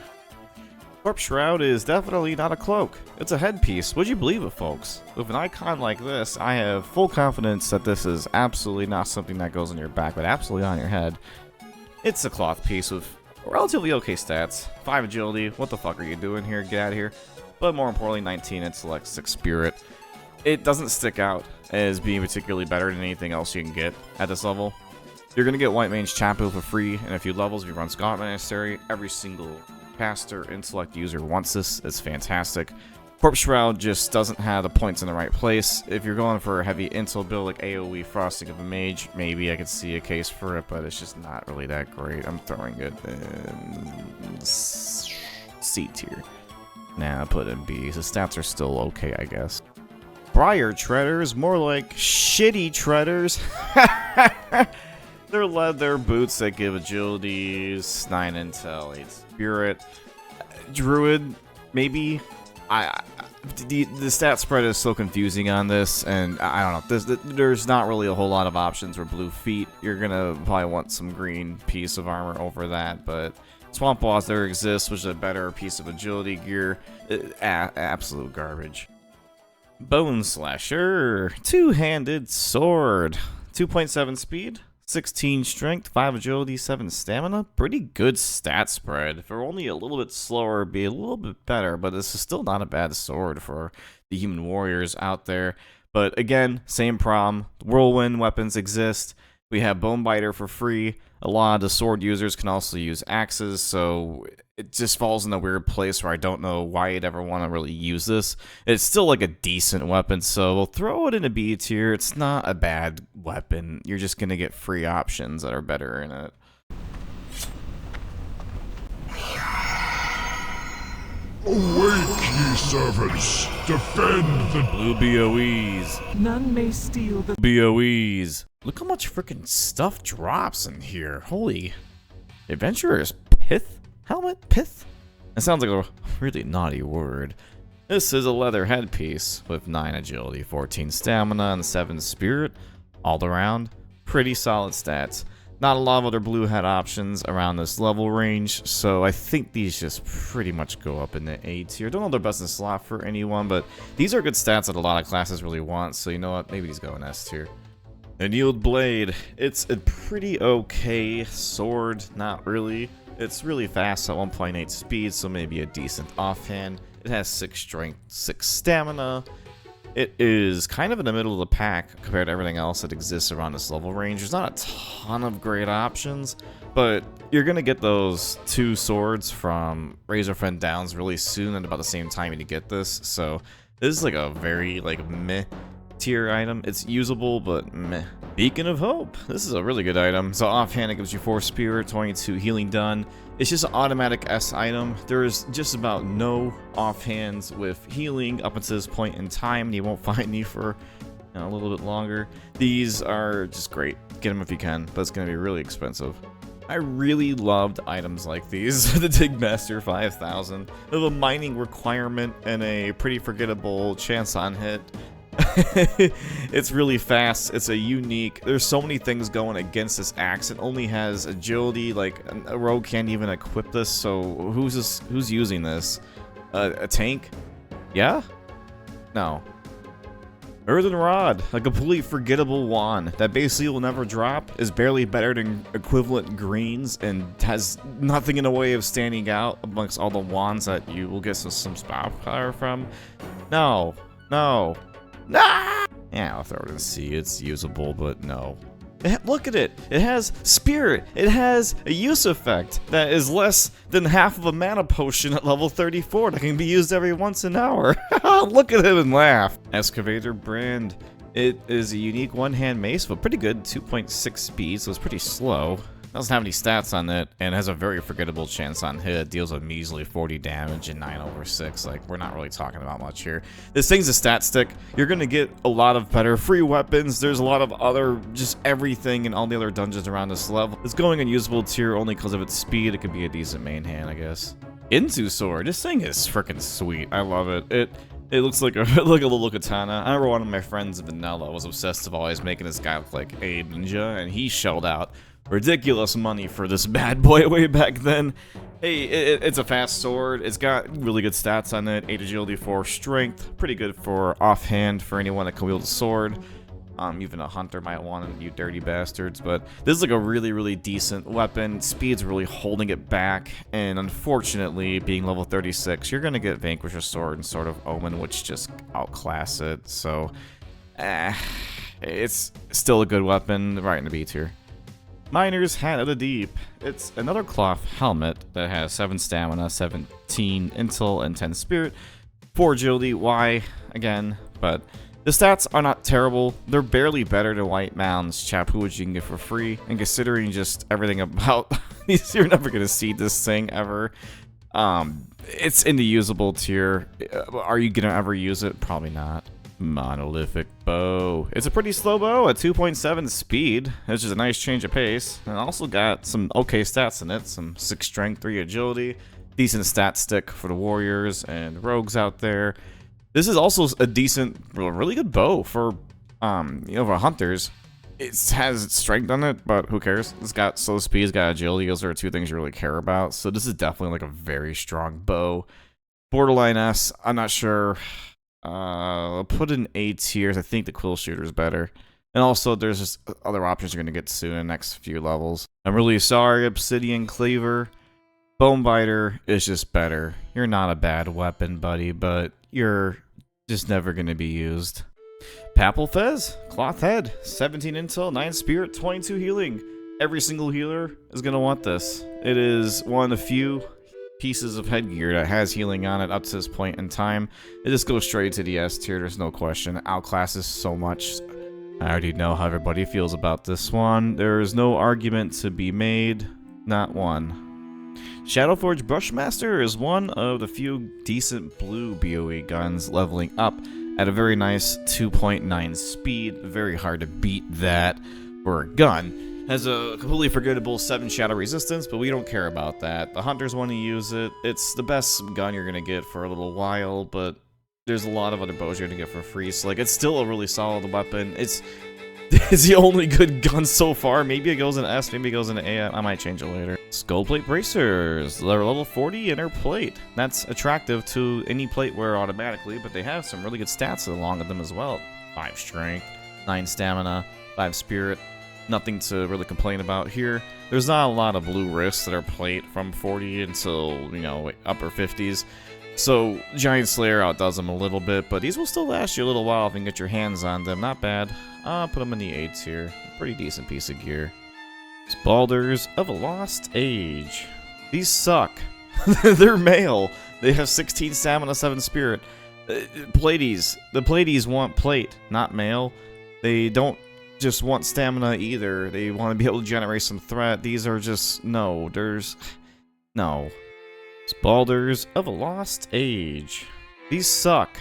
Corpse Shroud is definitely not a cloak. It's a headpiece. Would you believe it, folks? With an icon like this, I have full confidence that this is absolutely not something that goes on your back, but absolutely on your head. It's a cloth piece with relatively okay stats. 5 agility. What the fuck are you doing here? Get out of here. But more importantly, 19 intellect, 6 spirit. It doesn't stick out as being particularly better than anything else you can get at this level. You're going to get White Mage Chapu for free in a few levels if you run Scarlet Monastery. Every single caster, intellect user wants this. It's fantastic. Corpse Shroud just doesn't have the points in the right place. If you're going for a heavy intel build like AoE Frosting of a Mage, maybe I could see a case for it, but it's just not really that great. I'm throwing it in C tier. Nah, I put it in B. The stats are still okay, I guess. Briar Treaders, more like shitty treaders. They're leather boots that give agilities, 9 intel, 8 spirit. Druid, maybe. The stat spread is so confusing on this, and I don't know. There's not really a whole lot of options for blue feet. You're gonna probably want some green piece of armor over that, but Swamp Boss there exists, which is a better piece of agility gear. Absolute garbage. Bone Slasher, two-handed sword, 2.7 speed. 16 strength, 5 agility, 7 stamina. Pretty good stat spread. If we're only a little bit slower, it'd be a little bit better, but this is still not a bad sword for the human warriors out there. But again, same problem. Whirlwind weapons exist. We have Bonebiter for free. A lot of the sword users can also use axes, so it just falls in a weird place where I don't know why you'd ever want to really use this. It's still like a decent weapon, so we'll throw it in a B tier. It's not a bad weapon. You're just going to get free options that are better in it. Awake, ye servants! Defend the Blue BoE's. None may steal the BoE's. Look how much freaking stuff drops in here. Holy. Adventurer's Pith? Helmet? Pith? That sounds like a really naughty word. This is a leather headpiece with 9 agility, 14 stamina, and 7 spirit. All around, pretty solid stats. Not a lot of other blue head options around this level range, so I think these just pretty much go up in the A tier. Don't know they're best in slot for anyone, but these are good stats that a lot of classes really want, so you know what, maybe these go in S tier. Annealed Blade. It's a pretty okay sword, not really. It's really fast at 1.8 speed, so maybe a decent offhand. It has 6 strength, 6 stamina. It is kind of in the middle of the pack compared to everything else that exists around this level range. There's not a ton of great options, but you're going to get those 2 swords from Razorfen Downs really soon at about the same time you get this. So this is like a very meh tier item. It's usable, but meh. Beacon of Hope. This is a really good item. So offhand, it gives you 4 spirit, 22 healing done. It's just an automatic S item. There's just about no offhands with healing up until this point in time, and you won't find any for a little bit longer. These are just great. Get them if you can, but it's going to be really expensive. I really loved items like these. The Digmaster 5000 with a mining requirement and a pretty forgettable chance on hit. It's really fast. It's a unique. There's so many things going against this axe. It only has agility. Like a rogue can't even equip this. So who's using this? A tank? Yeah? No. Earthen Rod, a completely forgettable wand that basically will never drop, is barely better than equivalent greens, and has nothing in the way of standing out amongst all the wands that you will get some spot power from. No. No. Ah! Yeah, I'll throw it in C. It's usable, but no. Look at it. It has spirit. It has a use effect that is less than half of a mana potion at level 34 that can be used every once an hour. Look at him and laugh. Excavator Brand. It is a unique one-hand mace, but pretty good 2.6 speed, so it's pretty slow. Doesn't have any stats on it, and has a very forgettable chance on hit. It deals a measly 40 damage and 9/6. Like, we're not really talking about much here. This thing's a stat stick. You're gonna get a lot of better free weapons. There's a lot of other, just everything in all the other dungeons around this level. It's going unusable tier only because of its speed. It could be a decent main hand, I guess. Into Sword. This thing is freaking sweet. I love it. It looks like a little katana. I remember one of my friends, Vanilla, was obsessed with always making this guy look like a ninja, and he shelled out ridiculous money for this bad boy way back then. Hey, it's a fast sword. It's got really good stats on it. 8 agility, 4 strength. Pretty good for offhand for anyone that can wield a sword. Even a hunter might want it, you dirty bastards. But this is like a really, really decent weapon. Speed's really holding it back. And unfortunately, being level 36, you're going to get Vanquisher Sword and Sword of Omen, which just outclass it. So, it's still a good weapon, right in the B tier. Miner's Hat of the Deep. It's another cloth helmet that has 7 stamina, 17 intel, and 10 spirit. 4 agility, why? Again, but the stats are not terrible. They're barely better than White Mountain's Chapu, which you can get for free. And considering just everything about these, you're never going to see this thing ever. It's in the usable tier. Are you going to ever use it? Probably not. Monolithic Bow. It's a pretty slow bow at 2.7 speed, which is a nice change of pace. And also got some okay stats in it. Some 6 strength, 3 agility. Decent stat stick for the warriors and rogues out there. This is also a decent, really good bow for, for hunters. It has strength on it, but who cares? It's got slow speed, it's got agility. Those are 2 things you really care about. So this is definitely like a very strong bow. Borderline S, I'm not sure. I'll put in A tiers. I think the Quill Shooter is better. And also, there's just other options you're going to get soon in the next few levels. I'm really sorry, Obsidian Cleaver. Bone Biter is just better. You're not a bad weapon, buddy, but you're just never going to be used. Papal Fez, Cloth Head, 17 intel, 9 spirit, 22 healing. Every single healer is going to want this. It is one of the few pieces of headgear that has healing on it up to this point in time. It just goes straight to the S tier, there's no question. Outclasses so much. I already know how everybody feels about this one. There is no argument to be made. Not one. Shadowforge Bushmaster is one of the few decent blue BoE guns leveling up at a very nice 2.9 speed. Very hard to beat that for a gun. Has a completely forgettable 7 shadow resistance, but we don't care about that. The hunters want to use it. It's the best gun you're going to get for a little while, but there's a lot of other bows you're going to get for free. So like, it's still a really solid weapon. It's the only good gun so far. Maybe it goes in S, maybe it goes into A. I might change it later. Skull plate bracers. They're level 40 inner plate. That's attractive to any plate wear automatically, but they have some really good stats along with them as well. 5 strength, 9 stamina, 5 spirit. Nothing to really complain about here. There's not a lot of blue wrists that are plate from 40 until, you know, upper 50s. So, Giant Slayer outdoes them a little bit, but these will still last you a little while if you can get your hands on them. Not bad. Put them in the A tier. Pretty decent piece of gear. Spalders of a Lost Age. These suck. They're male. They have 16 stamina, 7 spirit. Platies. The platies want plate, not male. They don't just want stamina either. They want to be able to generate some threat. These are just... no. No. Spalders of a Lost Age. These suck.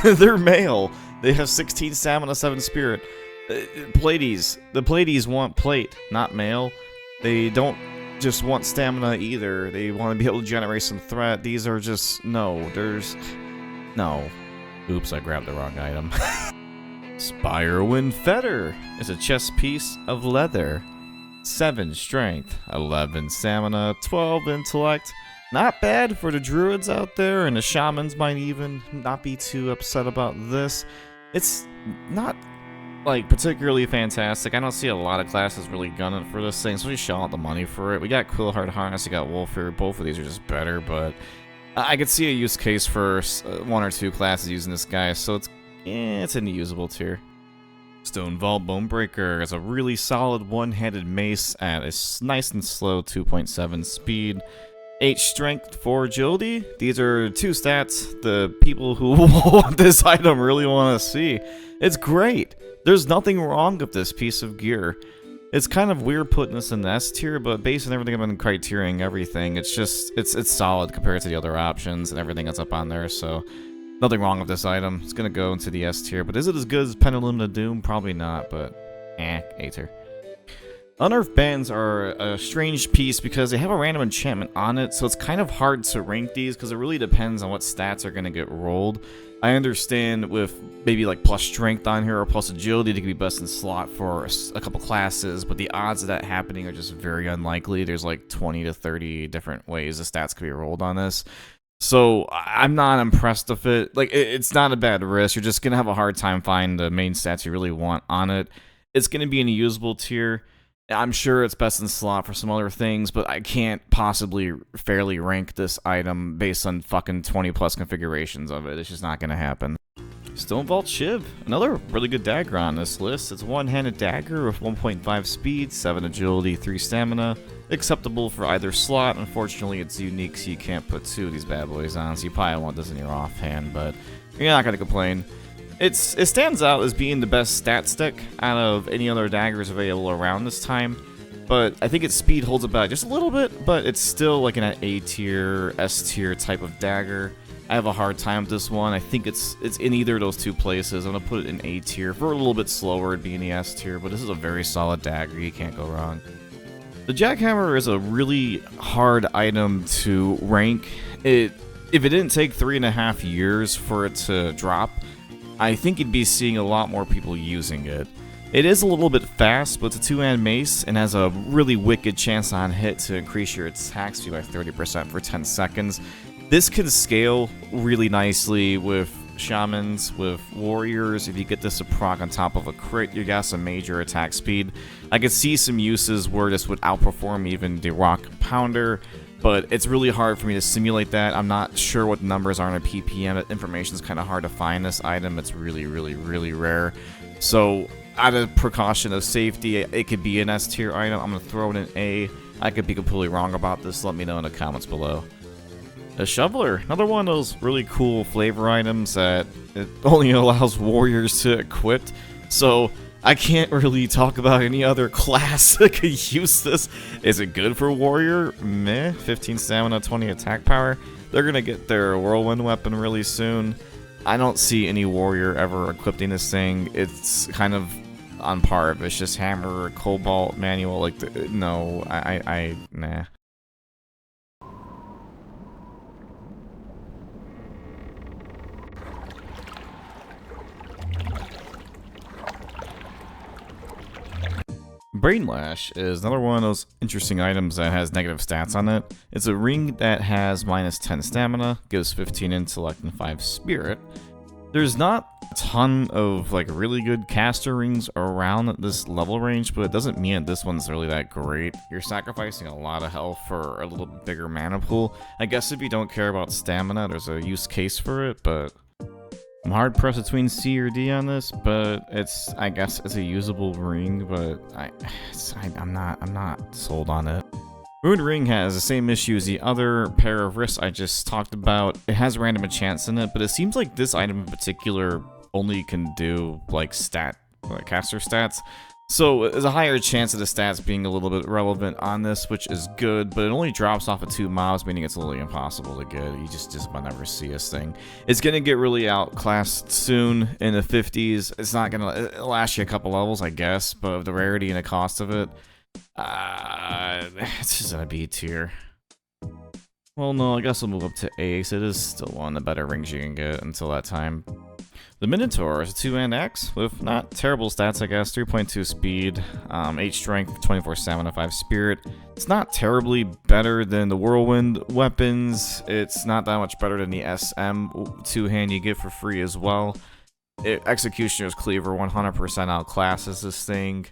They're male. They have 16 stamina, 7 spirit. Platies. The platies want plate, not male. They don't just want stamina either. They want to be able to generate some threat. These are just... no. No. Oops, I grabbed the wrong item. Spirewind Fetter is a chest piece of leather. 7 strength, 11 stamina, 12 intellect. Not bad for the druids out there, and the shamans might even not be too upset about this. It's not, like, particularly fantastic. I don't see a lot of classes really gunning for this thing, so we shell out the money for it. We got Quillheart Harness, we got Wolfear. Both of these are just better, but I could see a use case for 1 or 2 classes using this guy, so it's in the usable tier. Stonevault Bonebreaker is a really solid one-handed mace at a nice and slow 2.7 speed. 8 strength, 4 agility. These are 2 stats the people who want this item really want to see. It's great. There's nothing wrong with this piece of gear. It's kind of weird putting this in the S tier, but based on everything I've been criteriaing everything, it's just, it's solid compared to the other options and everything that's up on there, so nothing wrong with this item. It's gonna go into the S tier, but is it as good as Pendulum of Doom? Probably not, but A tier. Unearthed Bands are a strange piece because they have a random enchantment on it, so it's kind of hard to rank these because it really depends on what stats are gonna get rolled. I understand with maybe like plus strength on here or plus agility, they could be best in slot for a couple classes, but the odds of that happening are just very unlikely. There's like 20 to 30 different ways the stats could be rolled on this. So I'm not impressed with it. Like, it's not a bad risk. You're just going to have a hard time finding the main stats you really want on it. It's going to be in a usable tier. I'm sure it's best in slot for some other things, but I can't possibly fairly rank this item based on fucking 20 plus configurations of it. It's just not going to happen. Stonevault Shiv, another really good dagger on this list. It's a one-handed dagger with 1.5 speed, 7 agility, 3 stamina. Acceptable for either slot. Unfortunately, it's unique, so you can't put 2 of these bad boys on, so you probably want this in your offhand, but you're not going to complain. It stands out as being the best stat stick out of any other daggers available around this time, but I think its speed holds it back just a little bit, but it's still like an A tier, S tier type of dagger. I have a hard time with this one. I think it's in either of those 2 places. I'm going to put it in A tier. For a little bit slower, it'd be in the S tier, but this is a very solid dagger. You can't go wrong. The Jackhammer is a really hard item to rank. If it didn't take 3.5 years for it to drop, I think you'd be seeing a lot more people using it. It is a little bit fast, but it's a 2-hand mace and has a really wicked chance on hit to increase your attack speed by 30% for 10 seconds. This can scale really nicely with shamans, with warriors. If you get this to proc on top of a crit, you got some major attack speed. I could see some uses where this would outperform even the Rock Pounder, but it's really hard for me to simulate that. I'm not sure what the numbers are on a PPM. That information is kind of hard to find this item. It's really, really, really rare. So out of precaution of safety, it could be an S tier item. I'm going to throw it in A. I could be completely wrong about this. Let me know in the comments below. A Shoveler, another one of those really cool flavor items that it only allows warriors to equip. So I can't really talk about any other class that could use this. Is it good for warrior? Meh. 15 stamina, 20 attack power. They're gonna get their whirlwind weapon really soon. I don't see any warrior ever equipping this thing. It's kind of on par of Vicious Hammer or Cobalt Manual. Like, no, nah. Brain Lash is another one of those interesting items that has negative stats on it. It's a ring that has minus 10 stamina, gives 15 intellect and 5 spirit. There's not a ton of like really good caster rings around this level range, but it doesn't mean that this one's really that great. You're sacrificing a lot of health for a little bit bigger mana pool. I guess if you don't care about stamina, there's a use case for it, but I'm hard pressed between C or D on this, but I guess it's a usable ring, but I'm not sold on it. Ruined Ring has the same issue as the other pair of wrists I just talked about. It has random enchants in it, but it seems like this item in particular only can do like caster stats. So there's a higher chance of the stats being a little bit relevant on this, which is good, but it only drops off of 2 mobs, meaning it's literally impossible to get. You just might never see this thing. It's gonna get really outclassed soon in the 50s. It's not gonna, it'll last you a couple levels, I guess, but the rarity and the cost of it, it's just in a B tier. Well, no, I guess we'll move up to A, so it is still one of the better rings you can get until that time. The Minotaur is a 2-and X with not terrible stats, I guess. 3.2 speed, 8 strength, 24 stamina, 5 spirit. It's not terribly better than the whirlwind weapons. It's not that much better than the SM 2-hand you get for free as well. Executioner's Cleaver 100% outclasses this thing.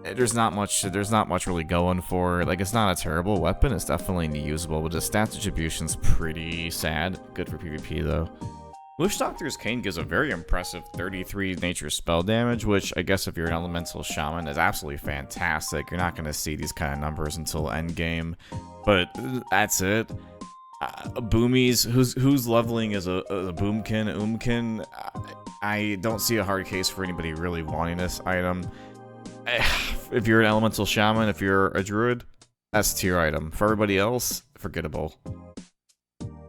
There's not much really going for it. Like, it's not a terrible weapon. It's definitely usable, but the stat distribution's pretty sad. Good for PvP though. Witch Doctor's Cane gives a very impressive 33 nature spell damage, which I guess if you're an elemental shaman is absolutely fantastic. You're not going to see these kind of numbers until endgame, but that's it. Boomies, who's leveling as a boomkin, I don't see a hard case for anybody really wanting this item. If you're an elemental shaman, if you're a druid, S tier item. For everybody else, forgettable.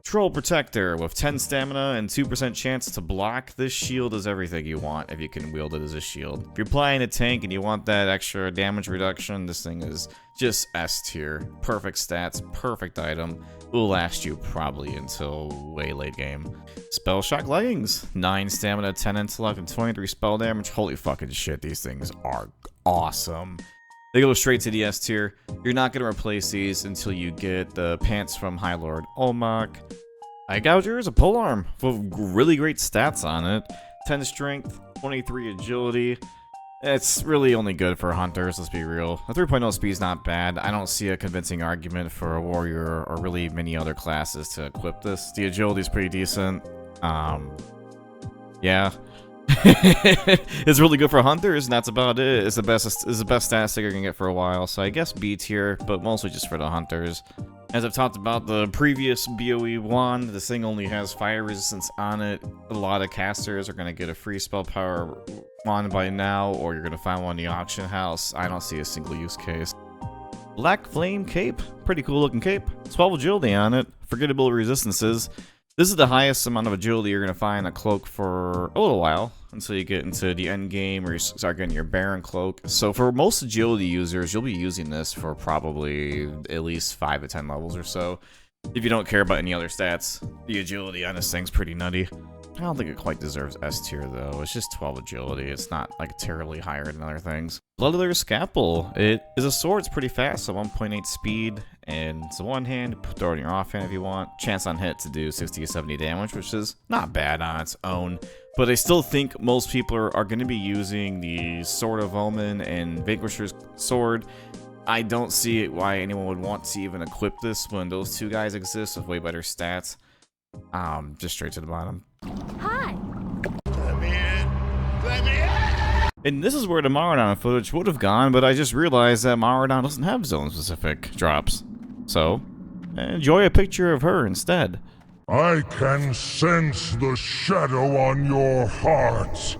Troll Protector with 10 stamina and 2% chance to block. This shield is everything you want if you can wield it as a shield. If you're playing a tank and you want that extra damage reduction, this thing is just S tier. Perfect stats, perfect item. Will last you probably until way late game. Spell Shock Leggings, 9 stamina, 10 intellect, and 23 spell damage. Holy fucking shit, these things are awesome. They go straight to the S tier. You're not going to replace these until you get the pants from High Lord Olmec. Eye Gouger is a polearm with really great stats on it. 10 strength, 23 agility. It's really only good for hunters, let's be real. A 3.0 speed is not bad. I don't see a convincing argument for a warrior or really many other classes to equip this. The agility is pretty decent. Yeah. It's really good for hunters, and that's about it. It's the best stat stick you're gonna get for a while, so I guess B tier, but mostly just for the hunters. As I've talked about the previous BoE wand, this thing only has fire resistance on it. A lot of casters are gonna get a free spell power wand by now, or you're gonna find one in the auction house. I don't see a single use case. Black Flame Cape, pretty cool looking cape. 12 agility on it, forgettable resistances. This is the highest amount of agility you're going to find a cloak for a little while, until you get into the end game or you start getting your Baron cloak. So for most agility users, you'll be using this for probably at least 5 to 10 levels or so. If you don't care about any other stats, the agility on this thing's pretty nutty. I don't think it quite deserves S tier though. It's just 12 agility. It's not like terribly higher than other things. Bloodleather Scalpel. It is a sword. It's pretty fast. So 1.8 speed, and it's a one-hand. Throw it in your offhand if you want. Chance on hit to do 60 to 70 damage, which is not bad on its own. But I still think most people are going to be using the Sword of Omen and Vanquisher's Sword. I don't see why anyone would want to even equip this when those two guys exist with way better stats. Just straight to the bottom. Hi. Let me in. Let me in. And this is where the Maraudon footage would have gone, but I just realized that Maraudon doesn't have zone-specific drops. So, enjoy a picture of her instead. I can sense the shadow on your heart.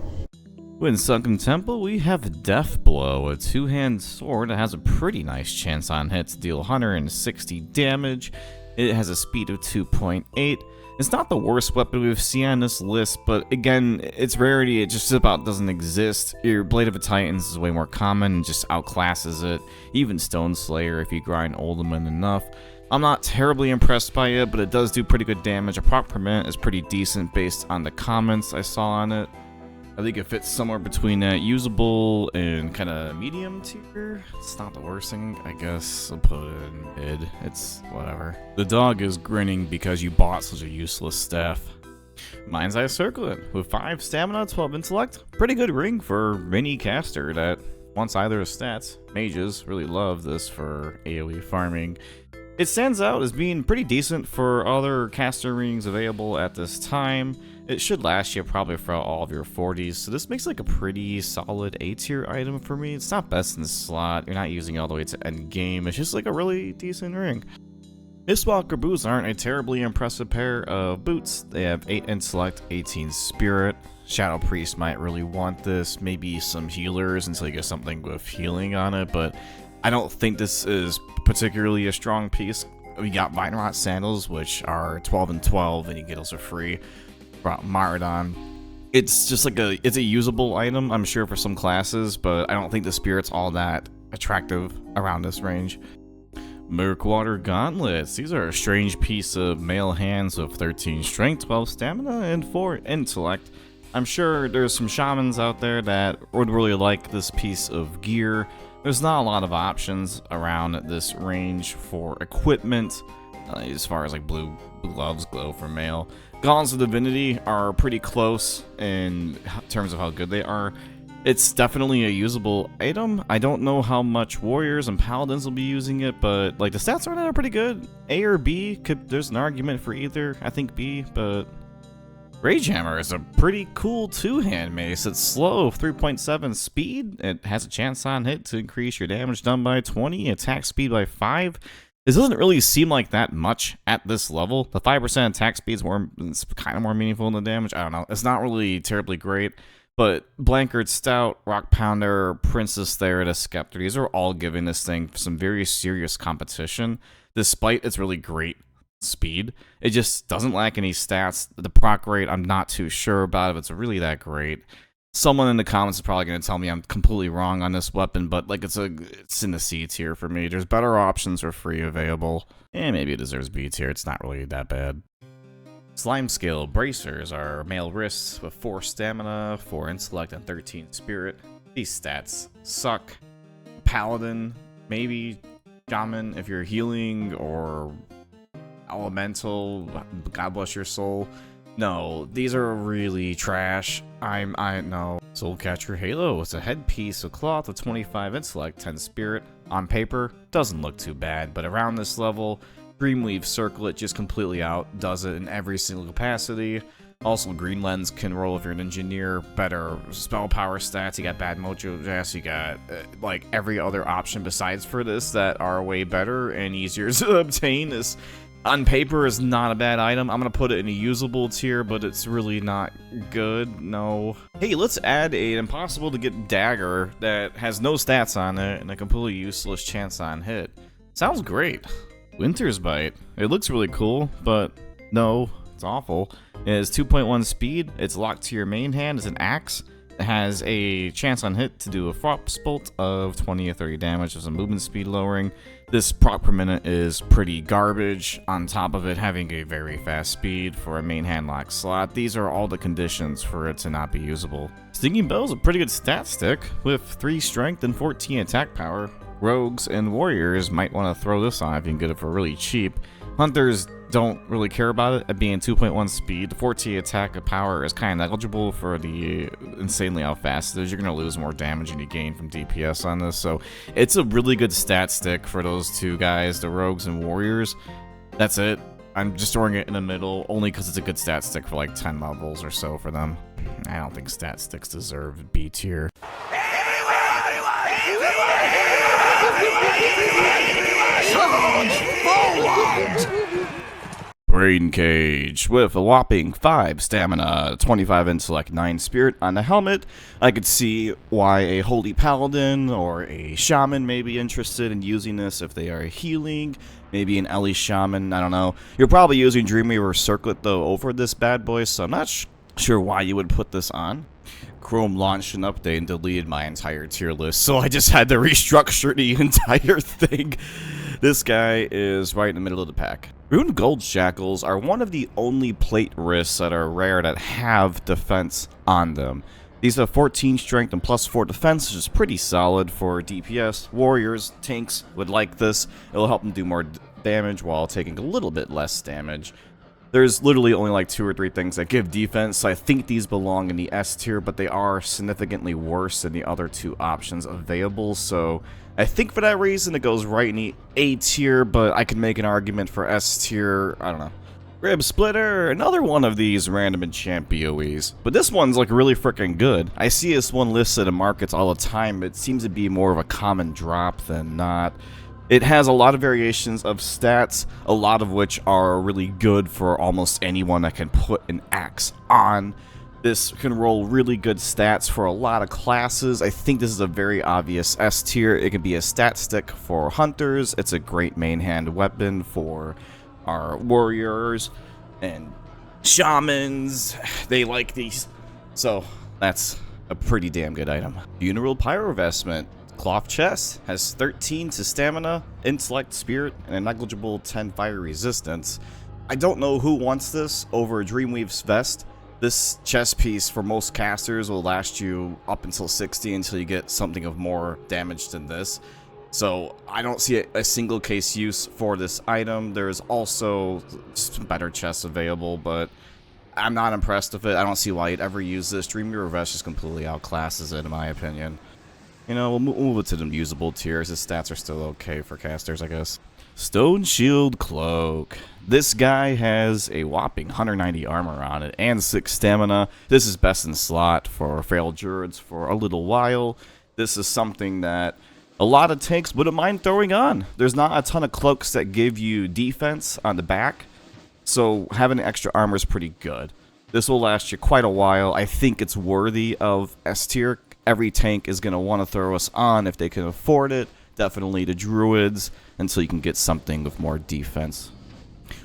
In Sunken Temple, we have Death Blow, a two-hand sword that has a pretty nice chance on hit to deal 160 damage. It has a speed of 2.8. It's not the worst weapon we've seen on this list, but again, its rarity, it just about doesn't exist. Your Blade of a Titans is way more common and just outclasses it. Even Stone Slayer if you grind Uldaman enough. I'm not terribly impressed by it, but it does do pretty good damage. A proc per minute is pretty decent based on the comments I saw on it. I think it fits somewhere between usable and kind of medium tier. It's not the worst thing, I guess. I'll put it in mid. It's whatever. The dog is grinning because you bought such a useless staff. Mind's Eye Circlet with 5 stamina, 12 intellect. Pretty good ring for any caster that wants either stats. Mages really love this for AoE farming. It stands out as being pretty decent for other caster rings available at this time. It should last you probably for all of your 40s, so this makes like a pretty solid A tier item for me. It's not best in the slot, you're not using it all the way to end game, it's just like a really decent ring. Mistwalker boots aren't a terribly impressive pair of boots. They have 8 intellect, 18 spirit. Shadow Priest might really want this, maybe some healers until you get something with healing on it, but I don't think this is particularly a strong piece. We got Vine Rot Sandals, which are 12 and 12, and you get those for free. Maradon. It's just like it's a usable item, I'm sure, for some classes, but I don't think the spirit's all that attractive around this range. Murkwater Gauntlets. These are a strange piece of male hands with 13 strength, 12 stamina, and 4 intellect. I'm sure there's some shamans out there that would really like this piece of gear. There's not a lot of options around this range for equipment, as far as like blue gloves go for male. Gauntlets of Divinity are pretty close in terms of how good they are. It's definitely a usable item. I don't know how much warriors and paladins will be using it, but like the stats on it are pretty good. A or B, there's an argument for either. I think B, but Ragehammer is a pretty cool two-hand mace. It's slow, 3.7 speed. It has a chance on hit to increase your damage done by 20, attack speed by 5. This doesn't really seem like that much at this level. The 5% attack speed is it's kind of more meaningful than the damage. I don't know. It's not really terribly great. But Blankard Stout, Rock Pounder, Princess Therida, Scepter, these are all giving this thing some very serious competition, despite its really great speed. It just doesn't lack any stats. The proc rate, I'm not too sure about if it's really that great. Someone in the comments is probably going to tell me I'm completely wrong on this weapon, but like it's in the C tier for me. There's better options for free available. And maybe it deserves B tier. It's not really that bad. Slime Scale Bracers are male wrists with 4 stamina, 4 intellect, and 13 spirit. These stats suck. Paladin, maybe Shaman if you're healing, or Elemental, God bless your soul. No, these are really trash. I know. Soulcatcher Halo. It's a headpiece of cloth with 25 intellect, 10 spirit. On paper, doesn't look too bad, but around this level, Dreamweave Circlet just completely outdoes it in every single capacity. Also, Green Lens can roll if you're an engineer. Better spell power stats. You got bad mojo jazz. You got like every other option besides for this that are way better and easier to obtain. This on paper is not a bad item. I'm gonna put it in a usable tier, but it's really not good. No. Hey, let's add an impossible to get dagger that has no stats on it and a completely useless chance on hit. Sounds great. Winter's Bite. It looks really cool, but no, it's awful. It has 2.1 speed. It's locked to your main hand. It's an axe. It has a chance on hit to do a frost bolt of 20 or 30 damage with some movement speed lowering. This proc per minute is pretty garbage, on top of it having a very fast speed for a main hand lock slot. These are all the conditions for it to not be usable. Stinging Bell is a pretty good stat stick with 3 strength and 14 attack power. Rogues and warriors might want to throw this on if you can get it for really cheap. Hunters don't really care about it at being 2.1 speed. 14 attack power is kind of negligible for the insanely how fast it is. You're going to lose more damage than you gain from DPS on this, so it's a really good stat stick for those two guys, the rogues and warriors. That's it. I'm just throwing it in the middle only because it's a good stat stick for like 10 levels or so for them. I don't think stat sticks deserve B tier. Charge forward! Brain Cage with a whopping 5 stamina, 25 intellect, 9 spirit on the helmet. I could see why a holy paladin or a shaman may be interested in using this if they are healing. Maybe an Ellie shaman, I don't know. You're probably using Dreamweaver Circlet though over this bad boy, so I'm not sure why you would put this on. Chrome launched an update and deleted my entire tier list, so I just had to restructure the entire thing. This guy is right in the middle of the pack. Rune Gold Shackles are one of the only plate wrists that are rare that have defense on them. These have 14 strength and plus 4 defense, which is pretty solid for DPS. Warriors, tanks would like this. It'll help them do more damage while taking a little bit less damage. There's literally only like 2 or 3 things that give defense, so I think these belong in the S tier, but they are significantly worse than the other 2 options available, so I think for that reason it goes right in the A tier, but I can make an argument for S tier, I don't know. Rib Splitter, another one of these random enchant BoEs. But this one's like really freaking good. I see this one listed in markets all the time. It seems to be more of a common drop than not. It has a lot of variations of stats, a lot of which are really good for almost anyone that can put an axe on. This can roll really good stats for a lot of classes. I think this is a very obvious S tier. It can be a stat stick for hunters. It's a great main hand weapon for our warriors and shamans. They like these. So that's a pretty damn good item. Funeral Pyrovestment. Cloth chest has 13 to stamina, intellect, spirit, and a negligible 10 fire resistance. I don't know who wants this over Dreamweave's vest. This chest piece for most casters will last you up until 60 until you get something of more damage than this. So I don't see a single case use for this item. There's also some better chests available, but I'm not impressed with it. I don't see why you'd ever use this. Dreamweaver vest just completely outclasses it in my opinion. You know, we'll move it to the usable tiers. His stats are still okay for casters, I guess. Stone Shield Cloak. This guy has a whopping 190 armor on it and 6 stamina. This is best in slot for Feral Druids for a little while. This is something that a lot of tanks wouldn't mind throwing on. There's not a ton of cloaks that give you defense on the back, so having extra armor is pretty good. This will last you quite a while. I think it's worthy of S tier. Every tank is going to want to throw us on if they can afford it. Definitely the druids, until you can get something with more defense.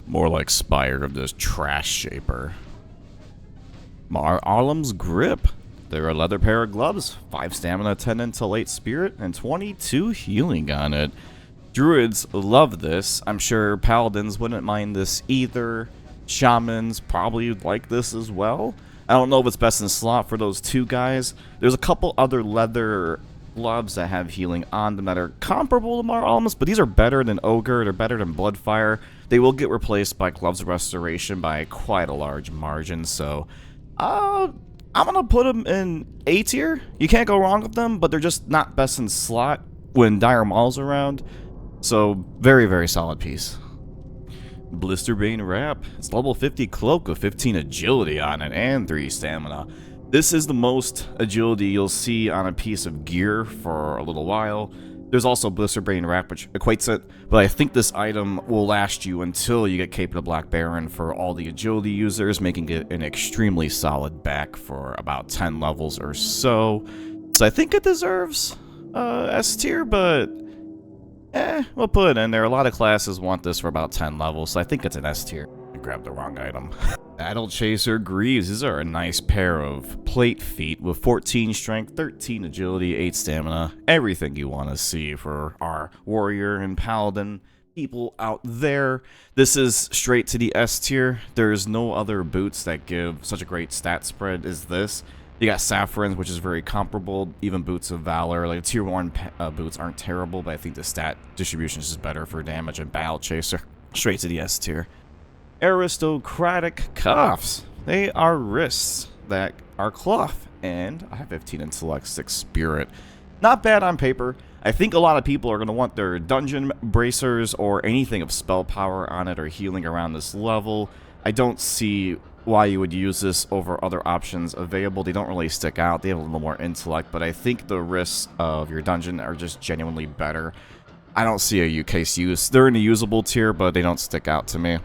More like Spire of this trash shaper. Arlem's Grip. They're a leather pair of gloves. 5 stamina, 10 intel, 8 spirit, and 22 healing on it. Druids love this. I'm sure paladins wouldn't mind this either. Shamans probably like this as well. I don't know if it's best in slot for those 2 guys. There's a couple other leather gloves that have healing on them that are comparable to Mar Almas, but these are better than Ogre. They're better than Bloodfire. They will get replaced by Gloves of Restoration by quite a large margin, so I'm gonna put them in A tier. You can't go wrong with them, but they're just not best in slot when Dire Maul's around. So very, very solid piece. Blisterbane Wrap. It's level 50 cloak with 15 agility on it and 3 stamina. This is the most agility you'll see on a piece of gear for a little while. There's also Blisterbane Wrap, which equates it, but I think this item will last you until you get Cape of the Black Baron for all the agility users, making it an extremely solid back for about 10 levels or so. So I think it deserves S tier, but we'll put it in there. A lot of classes want this for about 10 levels, so I think it's an S tier. I grabbed the wrong item. Battle Chaser Greaves. These are a nice pair of plate feet with 14 strength, 13 agility, 8 stamina. Everything you want to see for our warrior and paladin people out there. This is straight to the S tier. There's no other boots that give such a great stat spread as this. You got Saffron's, which is very comparable. Even Boots of Valor, like tier 1 boots aren't terrible, but I think the stat distribution is just better for damage. And Battle Chaser, straight to the S tier. Aristocratic Cuffs. They are wrists that are cloth, and I have 15 intellect, 6 spirit. Not bad on paper. I think a lot of people are going to want their dungeon bracers or anything of spell power on it or healing around this level. I don't see why you would use this over other options available. They don't really stick out. They have a little more intellect, but I think the risks of your dungeon are just genuinely better. I don't see a case use. They're in the usable tier, but they don't stick out to me.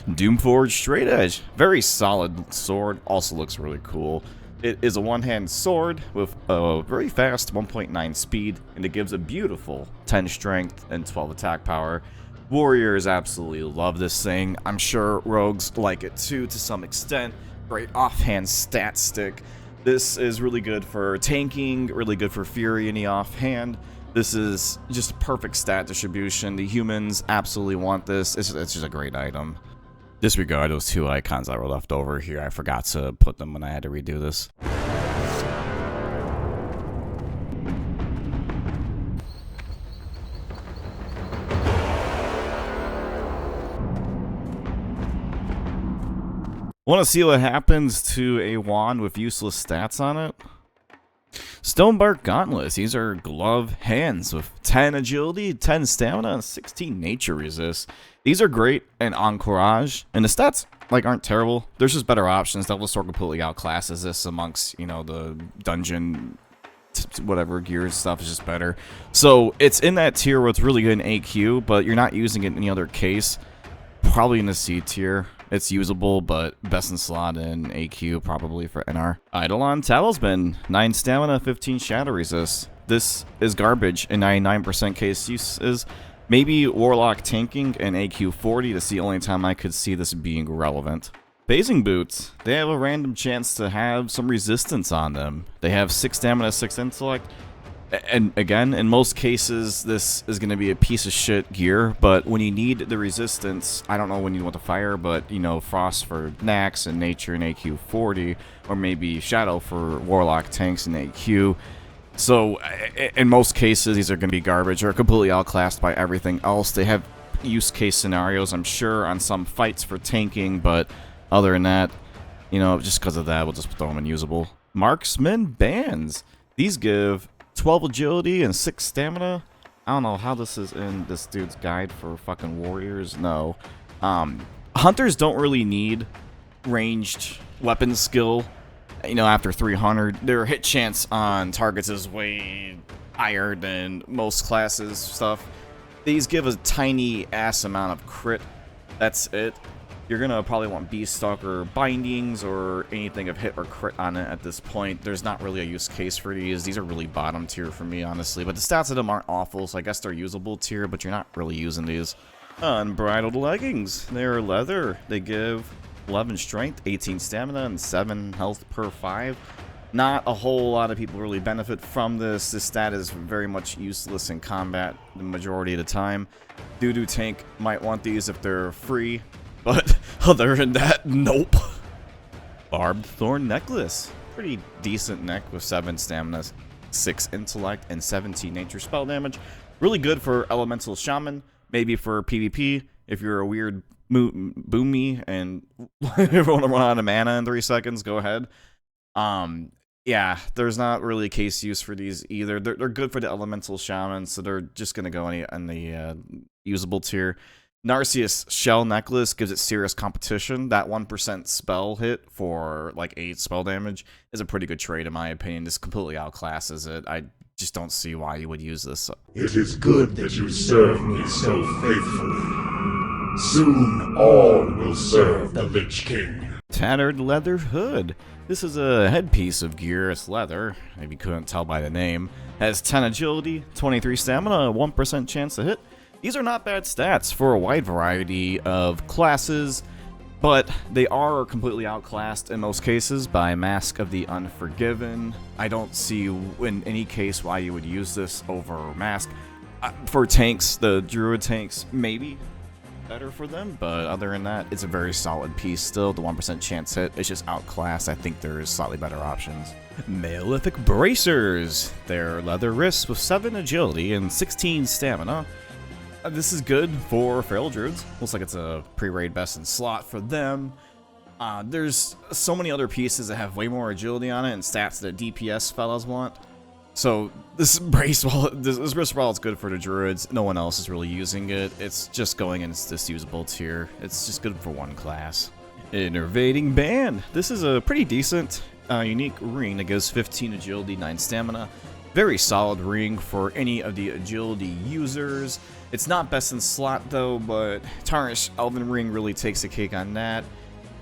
Doomforged Straight Edge. Very solid sword. Also looks really cool. It is a one-hand sword with a very fast 1.9 speed, and it gives a beautiful 10 strength and 12 attack power. Warriors absolutely love this thing. I'm sure rogues like it too to some extent. Great offhand stat stick. This is really good for tanking, really good for fury in the offhand. This is just a perfect stat distribution. The humans absolutely want this. It's just a great item. Disregard those 2 icons that were left over here. I forgot to put them when I had to redo this. Want to see what happens to a wand with useless stats on it? Stonebark Gauntlets. These are glove hands with 10 agility, 10 stamina, and 16 nature resist. These are great and encourage, and the stats aren't terrible. There's just better options. Devil Sword completely outclasses this amongst, you know, the dungeon whatever gear stuff is just better. So it's in that tier where it's really good in AQ, but you're not using it in any other case. Probably in the C tier. It's usable, but best in slot in AQ probably for NR. Eidolon Talisman, 9 stamina, 15 shadow resist. This is garbage in 99% case uses. Maybe Warlock tanking and AQ 40. That's the only time I could see this being relevant. Phasing Boots, they have a random chance to have some resistance on them. They have 6 stamina, 6 intellect. And again, in most cases, this is going to be a piece of shit gear, but when you need the resistance, I don't know when you want to fire, but, you know, Frost for Nax and Nature and AQ 40, or maybe Shadow for Warlock tanks and AQ. So, in most cases, these are going to be garbage or completely outclassed by everything else. They have use case scenarios, I'm sure, on some fights for tanking, but other than that, you know, just because of that, we'll just throw them in usable. Marksman Bands. These give 12 agility and 6 stamina. I don't know how this is in this dude's guide for fucking warriors. No. Hunters don't really need ranged weapon skill. You know, after 300, their hit chance on targets is way higher than most classes stuff. These give a tiny ass amount of crit. That's it. You're gonna probably want Beaststalker bindings or anything of hit or crit on it at this point. There's not really a use case for these. These are really bottom tier for me, honestly. But the stats of them aren't awful, so I guess they're usable tier, but you're not really using these. Unbridled Leggings. They're leather. They give 11 strength, 18 stamina, and 7 health per 5. Not a whole lot of people really benefit from this. This stat is very much useless in combat the majority of the time. Doo-doo tank might want these if they're free. But other than that, nope. Barbed Thorn Necklace. Pretty decent neck with 7 stamina, 6 intellect, and 17 nature spell damage. Really good for Elemental Shaman. Maybe for PvP if you're a weird boomy and want to run out of mana in 3 seconds, go ahead. Yeah, there's not really case use for these either. They're good for the Elemental Shaman, so they're just going to go in the usable tier. Narcissus Shell Necklace gives it serious competition. That 1% spell hit for like 8 spell damage is a pretty good trade in my opinion. This completely outclasses it. I just don't see why you would use this. It is good that you serve me so faithfully. Soon all will serve the Lich King. Tattered Leather Hood. This is a headpiece of gear. It's leather, if you couldn't tell by the name. Has 10 agility, 23 stamina, 1% chance to hit. These are not bad stats for a wide variety of classes, but they are completely outclassed in most cases by Mask of the Unforgiven. I don't see in any case why you would use this over Mask. For tanks, the Druid tanks, maybe better for them, but other than that, it's a very solid piece still. The 1% chance hit is just outclassed. I think there's slightly better options. Maleolithic Bracers. They're leather wrists with 7 agility and 16 stamina. This is good for Feral Druids. Looks like it's a pre-raid best in slot for them. There's so many other pieces that have way more agility on it and stats that DPS fellas want. So this wrist wall is good for the Druids. No one else is really using it. It's just going in this usable tier. It's just good for one class. Innervating Band. This is a pretty decent, unique ring that gives 15 agility, 9 stamina. Very solid ring for any of the agility users. It's not best in slot though, but Tarnished Elven Ring really takes the cake on that.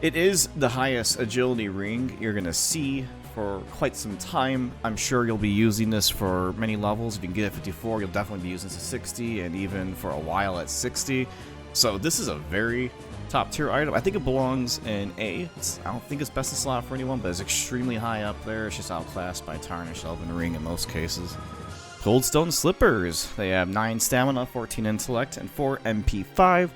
It is the highest agility ring you're gonna see for quite some time. I'm sure you'll be using this for many levels. If you can get it 54, you'll definitely be using it to 60, and even for a while at 60. So this is a very top tier item. I think it belongs in A. I don't think it's best in slot for anyone, but it's extremely high up there. It's just outclassed by Tarnished Elven Ring in most cases. Coldstone Slippers. They have 9 stamina, 14 intellect, and 4 MP5.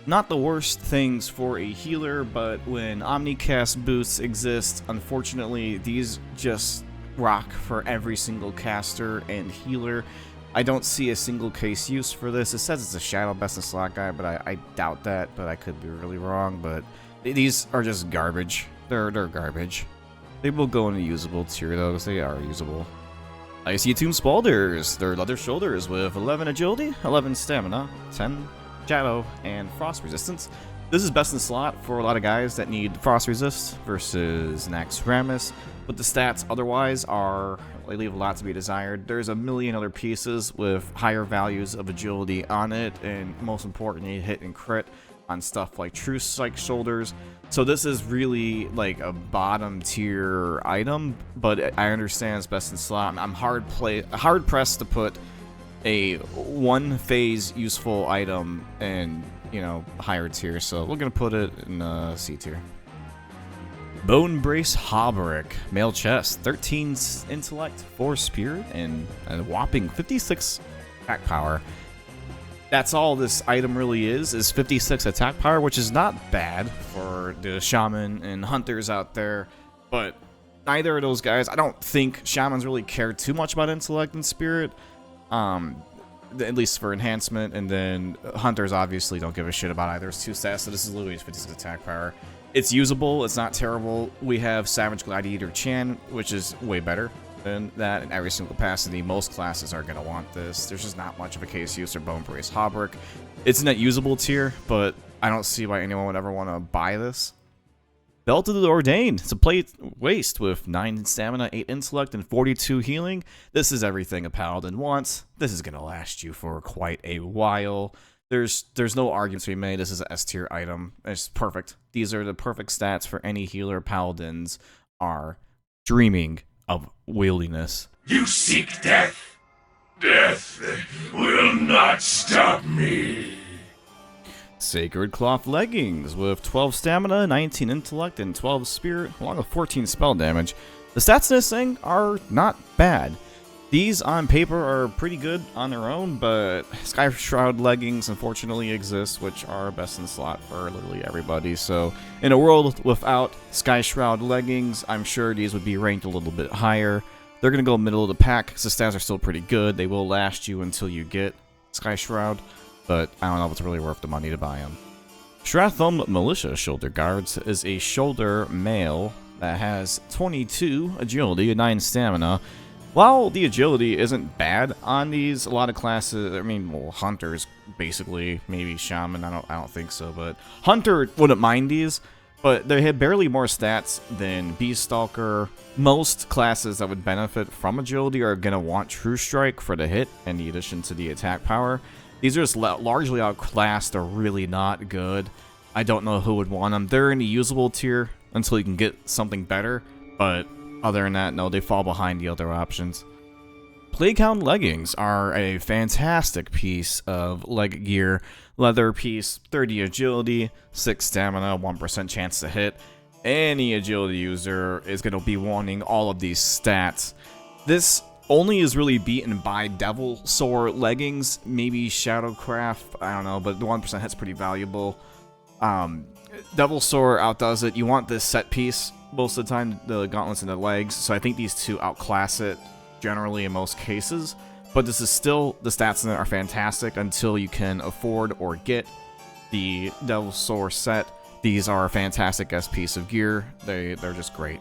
Not the worst things for a healer, but when Omnicast boosts exist, unfortunately, these just rock for every single caster and healer. I don't see a single case use for this. It says it's a Shadow best in slot guy, but I doubt that, but I could be really wrong. But these are just garbage. They're garbage. They will go into usable tier though, because they are usable. Icy Tomb Spalders. They're leather shoulders with 11 agility, 11 stamina, 10 shadow, and frost resistance. This is best in slot for a lot of guys that need frost resist versus Nax Ramus, but the stats otherwise they leave a lot to be desired. There's a million other pieces with higher values of agility on it, and most importantly, hit and crit on stuff like True Strike Shoulders. So this is really like a bottom tier item, but I understand it's best in slot. I'm hard pressed to put a one phase useful item in, higher tier, so we're gonna put it in C tier. Bone Brace Hauberk, male chest, 13 intellect, 4 spirit, and a whopping 56 attack power. That's all this item really is 56 attack power, which is not bad for the shaman and hunters out there, but neither of those guys, I don't think shamans really care too much about intellect and spirit, at least for enhancement, and then hunters obviously don't give a shit about either. It's 2 stats, so this is literally 56 attack power. It's usable, it's not terrible. We have Savage Gladiator Chan, which is way better than that in every single capacity. Most classes are going to want this. There's just not much of a case use for Bone Brace Hauberk. It's in that usable tier, but I don't see why anyone would ever want to buy this. Belt of the Ordained. It's a plate waist with 9 stamina, 8 intellect, and 42 healing. This is everything a paladin wants. This is going to last you for quite a while. There's no arguments to be made. This is an S tier item. It's perfect. These are the perfect stats for any healer paladins are dreaming of wieldiness. You seek death? Death will not stop me. Sacred Cloth Leggings with 12 stamina, 19 intellect, and 12 spirit, along with 14 spell damage. The stats in this thing are not bad. These on paper are pretty good on their own, but Sky Shroud Leggings unfortunately exist, which are best in slot for literally everybody. So in a world without Sky Shroud Leggings, I'm sure these would be ranked a little bit higher. They're going to go middle of the pack because the stats are still pretty good. They will last you until you get Sky Shroud, but I don't know if it's really worth the money to buy them. Stratholme Militia Shoulder Guards is a shoulder mail that has 22 agility and 9 stamina. While the agility isn't bad on these, a lot of classes, hunters, basically, maybe shaman, I don't think so, but hunter wouldn't mind these, but they have barely more stats than Beast Stalker. Most classes that would benefit from agility are going to want True Strike for the hit, in the addition to the attack power. These are just largely outclassed or really not good. I don't know who would want them. They're in the usable tier until you can get something better, but other than that, no, they fall behind the other options. Plaguehound Leggings are a fantastic piece of leg gear. Leather piece, 30 agility, 6 stamina, 1% chance to hit. Any agility user is going to be wanting all of these stats. This only is really beaten by Devil Soar Leggings, maybe Shadowcraft, I don't know, but the 1% hit's pretty valuable. Devil Soar outdoes it. You want this set piece most of the time, the gauntlets and the legs, so I think these two outclass it generally in most cases, but this is still, the stats in it are fantastic until you can afford or get the Devil Soar set. These are a fantastic S piece of gear. They're just great.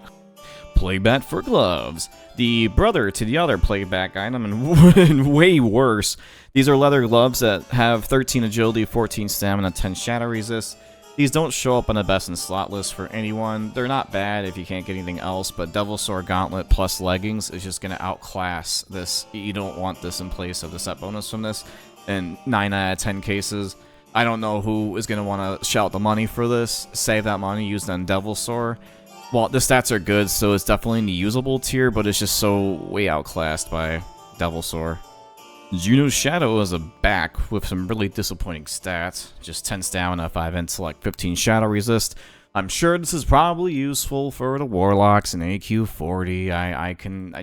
Plaguebat for gloves. The brother to the other Plaguebat item, and way worse. These are leather gloves that have 13 agility, 14 stamina, 10 shadow resist. These don't show up on the best in slot list for anyone. They're not bad if you can't get anything else, but Devil Soar Gauntlet plus Leggings is just going to outclass this. You don't want this in place of the set bonus from this. in 9 out of 10 cases. I don't know who is going to want to shell out the money for this. Save that money, use it on Devilsaur. Well, the stats are good, so it's definitely in the usable tier, but it's just so way outclassed by Devilsaur. Juno's Shadow is a back with some really disappointing stats. Just 10 stamina, 5 intellect, 15 shadow resist. I'm sure this is probably useful for the Warlocks and AQ 40. I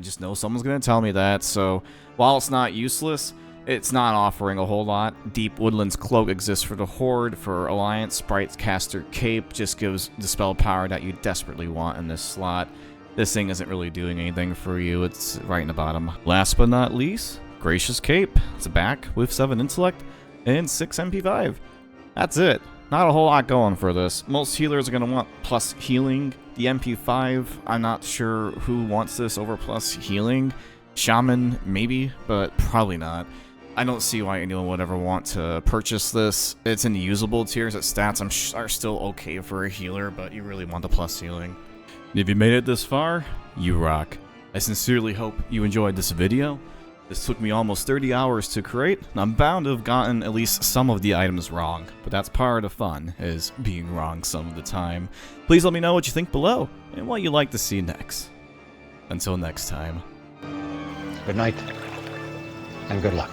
just know someone's gonna tell me that, so while it's not useless, it's not offering a whole lot. Deep Woodland's Cloak exists for the Horde. For Alliance, Sprite's Caster Cape just gives the spell power that you desperately want in this slot. This thing isn't really doing anything for you. It's right in the bottom. Last but not least, Gracious Cape. It's a back with 7 intellect and 6 MP5. That's it. Not a whole lot going for this. Most healers are going to want plus healing. The MP5, I'm not sure who wants this over plus healing. Shaman, maybe, but probably not. I don't see why anyone would ever want to purchase this. It's in the usable tiers. Its stats are still okay for a healer, but you really want the plus healing. If you made it this far, you rock. I sincerely hope you enjoyed this video. This took me almost 30 hours to create, and I'm bound to have gotten at least some of the items wrong, but that's part of the fun, is being wrong some of the time. Please let me know what you think below, and what you'd like to see next. Until next time. Good night, and good luck.